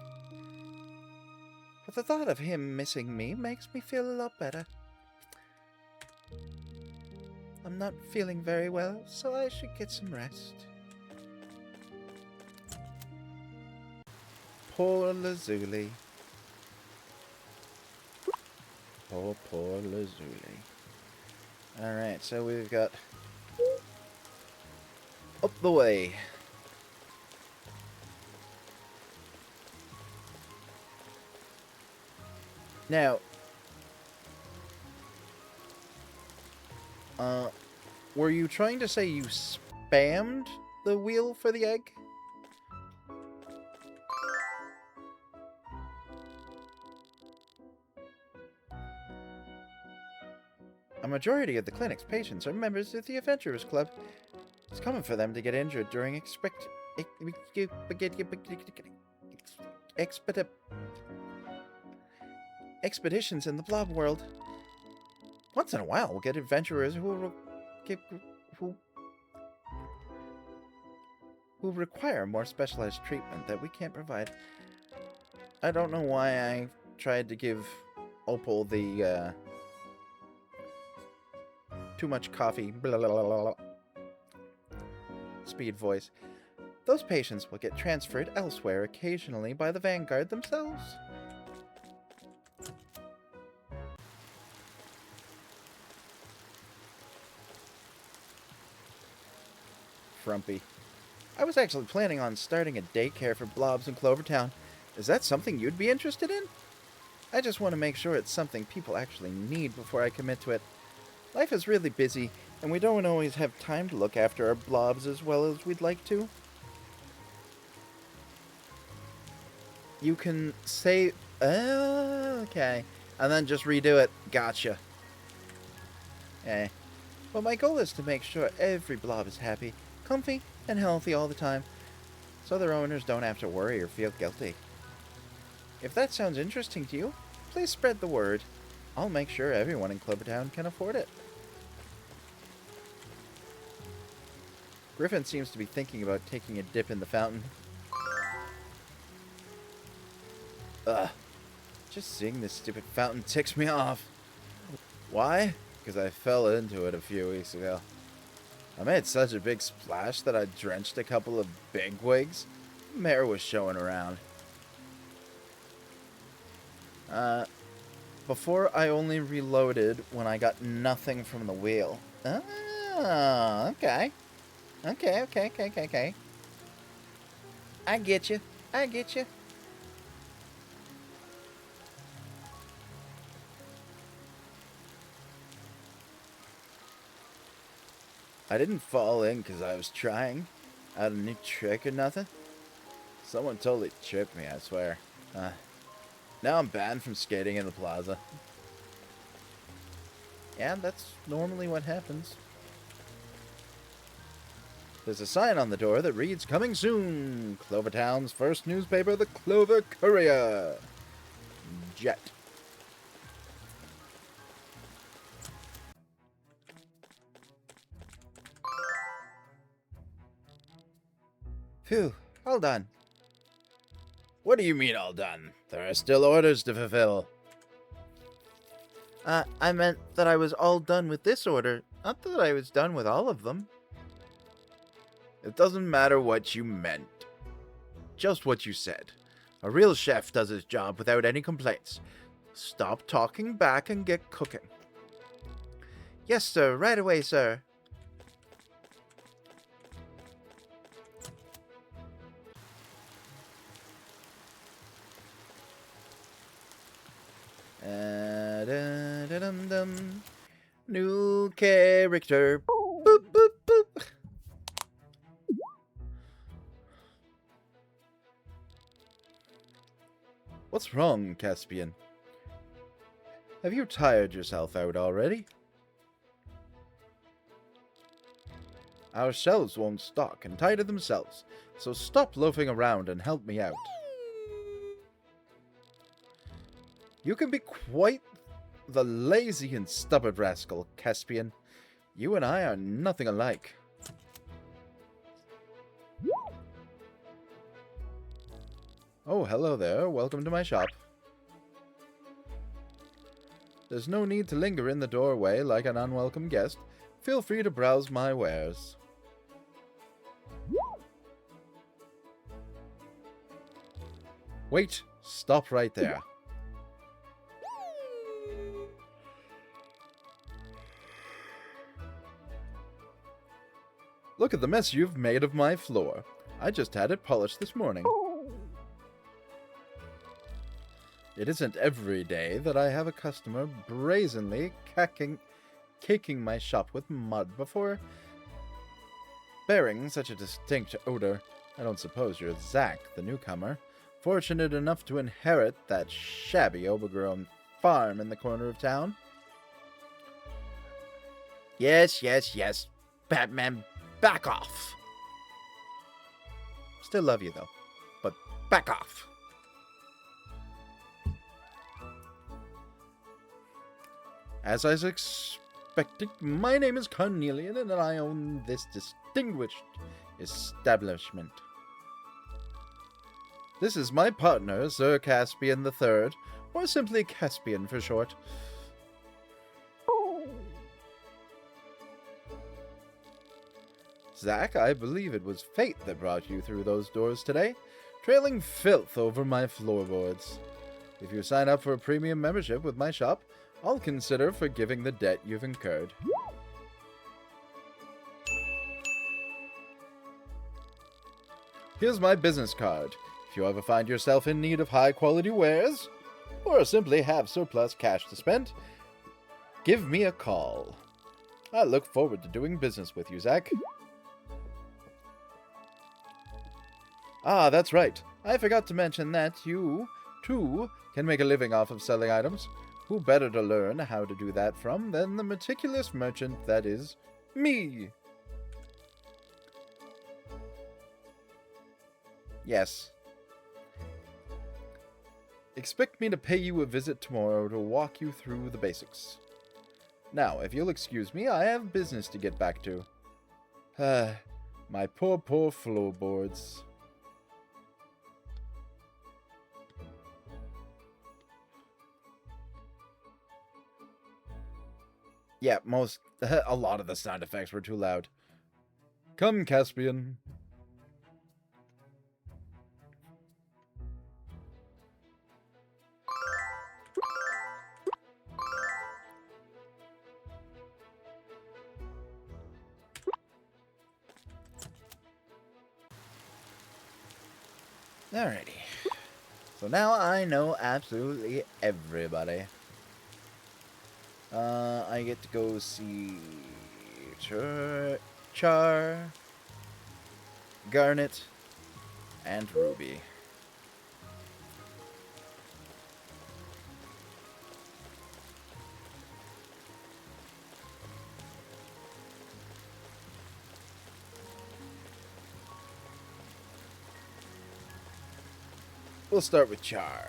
But the thought of him missing me makes me feel a lot better. I'm not feeling very well, so I should get some rest. Poor Lazuli. Poor Lazuli. Alright, so we've got up the way. Now, were you trying to say you spammed the wheel for the egg? A majority of the clinic's patients are members of the Adventurers Club. It's common for them to get injured during expeditions in the blob world. Once in a while, we'll get adventurers who require more specialized treatment that we can't provide. I don't know why I tried to give Opal the too much coffee blah, blah, blah, blah, speed voice. Those patients will get transferred elsewhere occasionally by the Vanguard themselves. Frumpy. I was actually planning on starting a daycare for blobs in Clover Town. Is that something you'd be interested in? I just want to make sure it's something people actually need before I commit to it. Life is really busy, and we don't always have time to look after our blobs as well as we'd like to. You can say, okay, and then just redo it. Gotcha. Eh. But my goal is to make sure every blob is happy, comfy, and healthy all the time, so their owners don't have to worry or feel guilty. If that sounds interesting to you, please spread the word. I'll make sure everyone in Clover Town can afford it. Griffin seems to be thinking about taking a dip in the fountain. Ugh. Just seeing this stupid fountain ticks me off. Why? Because I fell into it a few weeks ago. I made such a big splash that I drenched a couple of bigwigs. Mare was showing around. Before I only reloaded when I got nothing from the wheel. Oh, okay. Okay. I get you. I didn't fall in because I was trying. I had a new trick or nothing. Someone totally tripped me, I swear. Now I'm banned from skating in the plaza. Yeah, that's normally what happens. There's a sign on the door that reads, "Coming soon! Clover Town's first newspaper, the Clover Courier." Jet. Phew, all done. What do you mean all done? There are still orders to fulfill. I meant that I was all done with this order, not that I was done with all of them. It doesn't matter what you meant. Just what you said. A real chef does his job without any complaints. Stop talking back and get cooking. Yes, sir. Right away, sir. Dum-dum. New character. Boop, boop, boop. What's wrong, Caspian? Have you tired yourself out already? Our shelves won't stock and tire themselves, so stop loafing around and help me out. You can be quite the lazy and stubborn rascal, Caspian. You and I are nothing alike. Oh, hello there. Welcome to my shop. There's no need to linger in the doorway like an unwelcome guest. Feel free to browse my wares. Wait, stop right there. Look at the mess you've made of my floor. I just had it polished this morning. It isn't every day that I have a customer brazenly caking my shop with mud before bearing such a distinct odor. I don't suppose you're Zach, the newcomer, fortunate enough to inherit that shabby, overgrown farm in the corner of town? Yes, yes, yes. Batman, back off. Still love you, though. But back off. As I was expecting, my name is Carnelian, and I own this distinguished establishment. This is my partner, Sir Caspian III, or simply Caspian for short. Zach, I believe it was fate that brought you through those doors today, trailing filth over my floorboards. If you sign up for a premium membership with my shop, I'll consider forgiving the debt you've incurred. Here's my business card. If you ever find yourself in need of high-quality wares, or simply have surplus cash to spend, give me a call. I look forward to doing business with you, Zach. Ah, that's right. I forgot to mention that you, too, can make a living off of selling items. Who better to learn how to do that from than the meticulous merchant that is me? Yes. Expect me to pay you a visit tomorrow to walk you through the basics. Now, if you'll excuse me, I have business to get back to. My poor floorboards. Yeah, a lot of the sound effects were too loud. Come, Caspian. Alrighty. So now I know absolutely everybody. I get to go see Char, Garnet, and Ruby. We'll start with Char.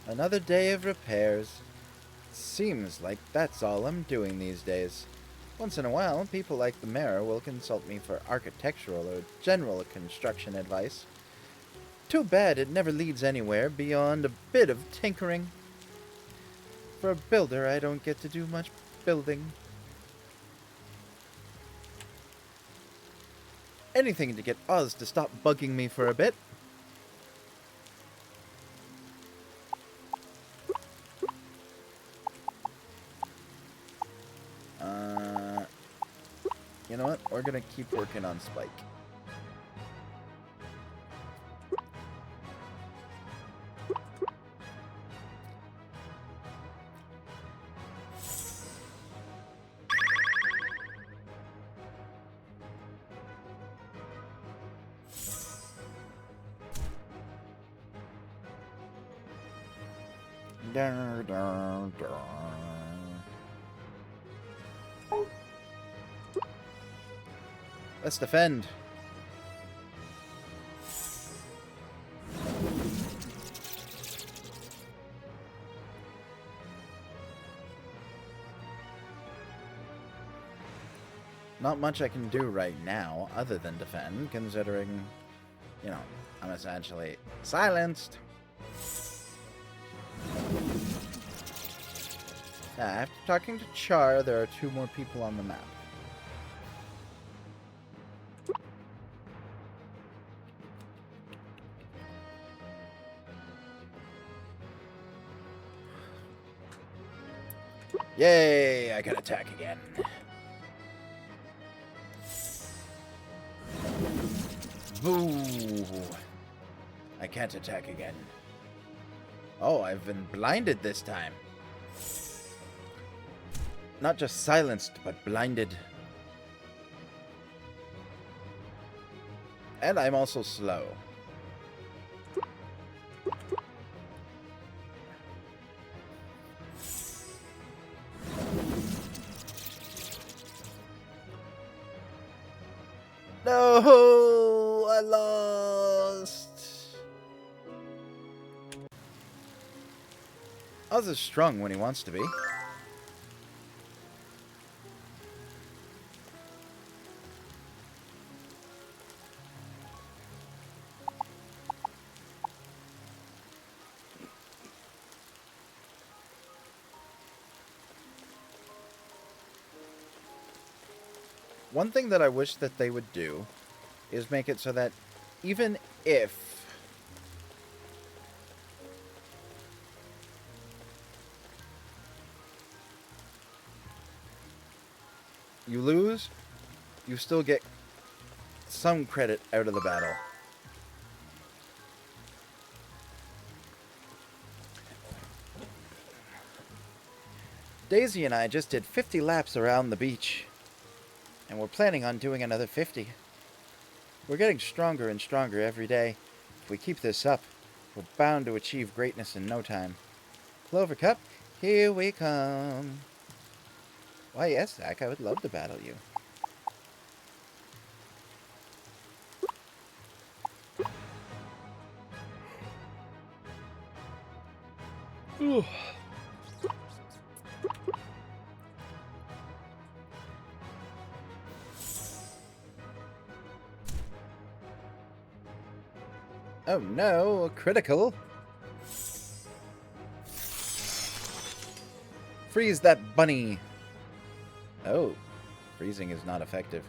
Another day of repairs. Seems like that's all I'm doing these days. Once in a while, people like the mayor will consult me for architectural or general construction advice. Too bad it never leads anywhere beyond a bit of tinkering. For a builder, I don't get to do much building. Anything to get Oz to stop bugging me for a bit. You know what? We're gonna keep working on Spike. Let's defend. Not much I can do right now other than defend, considering, you know, I'm essentially silenced. After talking to Char, there are 2 more people on the map. Yay, I can attack again. Boo! I can't attack again. Oh, I've been blinded this time. Not just silenced, but blinded. And I'm also slow. No! I lost! Oz is strong when he wants to be. One thing that I wish that they would do is make it so that even if you lose, you still get some credit out of the battle. Daisy and I just did 50 laps around the beach. And we're planning on doing another 50. We're getting stronger and stronger every day. If we keep this up, we're bound to achieve greatness in no time. Clover Cup, here we come. Why, yes, Zach, I would love to battle you. Ooh. Oh no, a critical. Freeze that bunny. Oh, freezing is not effective.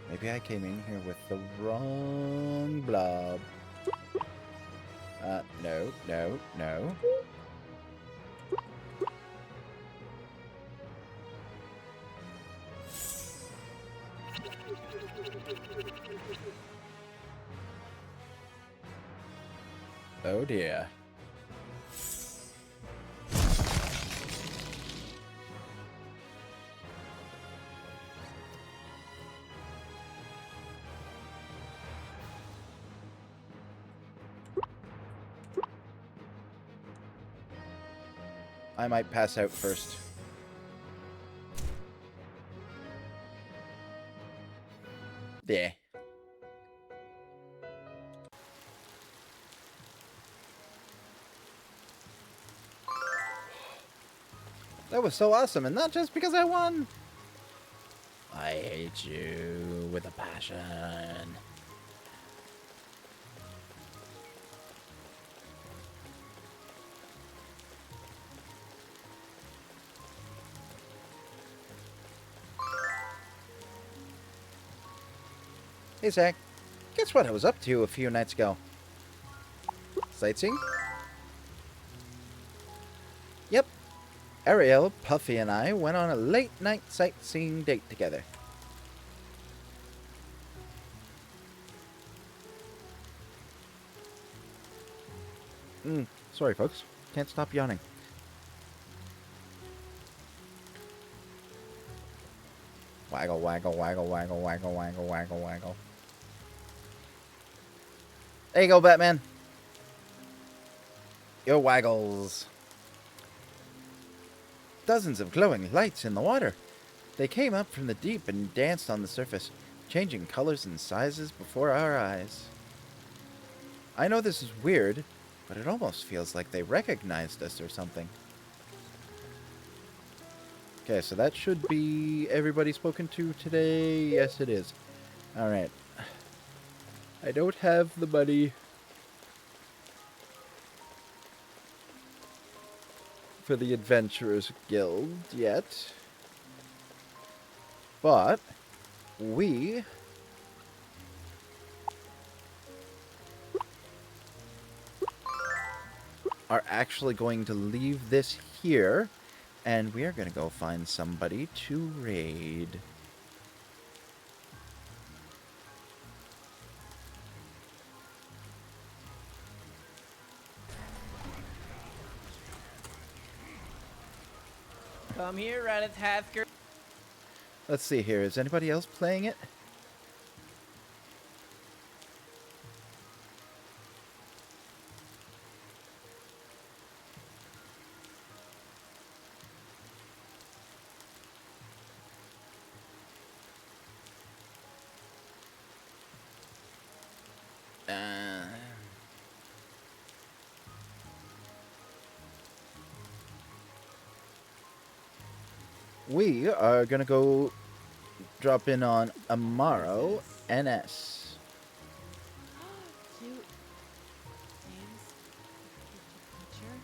Maybe I came in here with the wrong blob. No. Oh dear. I might pass out first. There. That was so awesome, and not just because I won. I hate you with a passion. Hey, Zach. Guess what I was up to a few nights ago? Sightseeing? Yep. Ariel, Puffy, and I went on a late-night sightseeing date together. Sorry, folks. Can't stop yawning. Waggle, waggle, waggle, waggle, waggle, waggle, waggle, waggle. There you go, Batman. Your waggles. Dozens of glowing lights in the water. They came up from the deep and danced on the surface, changing colors and sizes before our eyes. I know this is weird, but it almost feels like they recognized us or something. Okay, so that should be everybody spoken to today. Yes, it is. Alright. I don't have the money for the Adventurers Guild yet. But we are actually going to leave this here, and we are going to go find somebody to raid. Come here, Ratatasker. Let's see here. Is anybody else playing it? We are going to go drop in on Amaro NS. Cute. Names. Picture.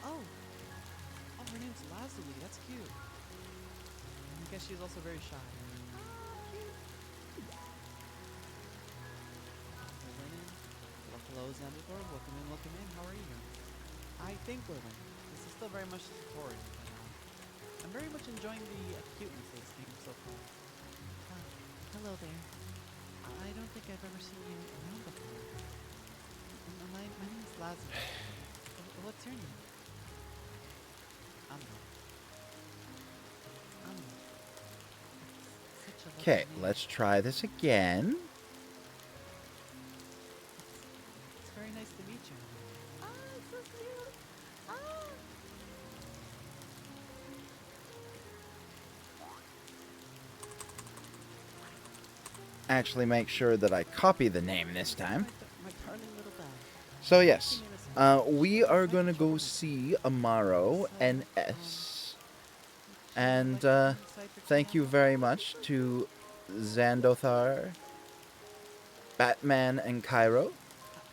Oh. Oh, her name's Lazuli. That's cute. I guess she's also very shy. Hello, Xandathor. Welcome in, welcome in. How are you? I think we're winning. This is still very much a tutorial, but I'm very much enjoying the cuteness of this game so far. Hello there. I don't think I've ever seen you around before. My name is Lazarus. What's your name? Amber. Amber. Okay, let's try this again. Very nice to meet you. Oh, it's so cute. Oh. Actually make sure that I copy the name this time. My darling little bag. So yes, we are going to go see Amaro NS. And thank you very much to Xandothar, Batman, and Cairo.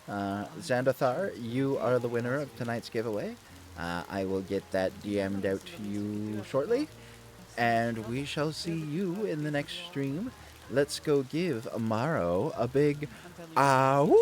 Xandothar, you are the winner of tonight's giveaway. I will get that DM'd out to you shortly. And we shall see you in the next stream. Let's go give Amaro a big ow!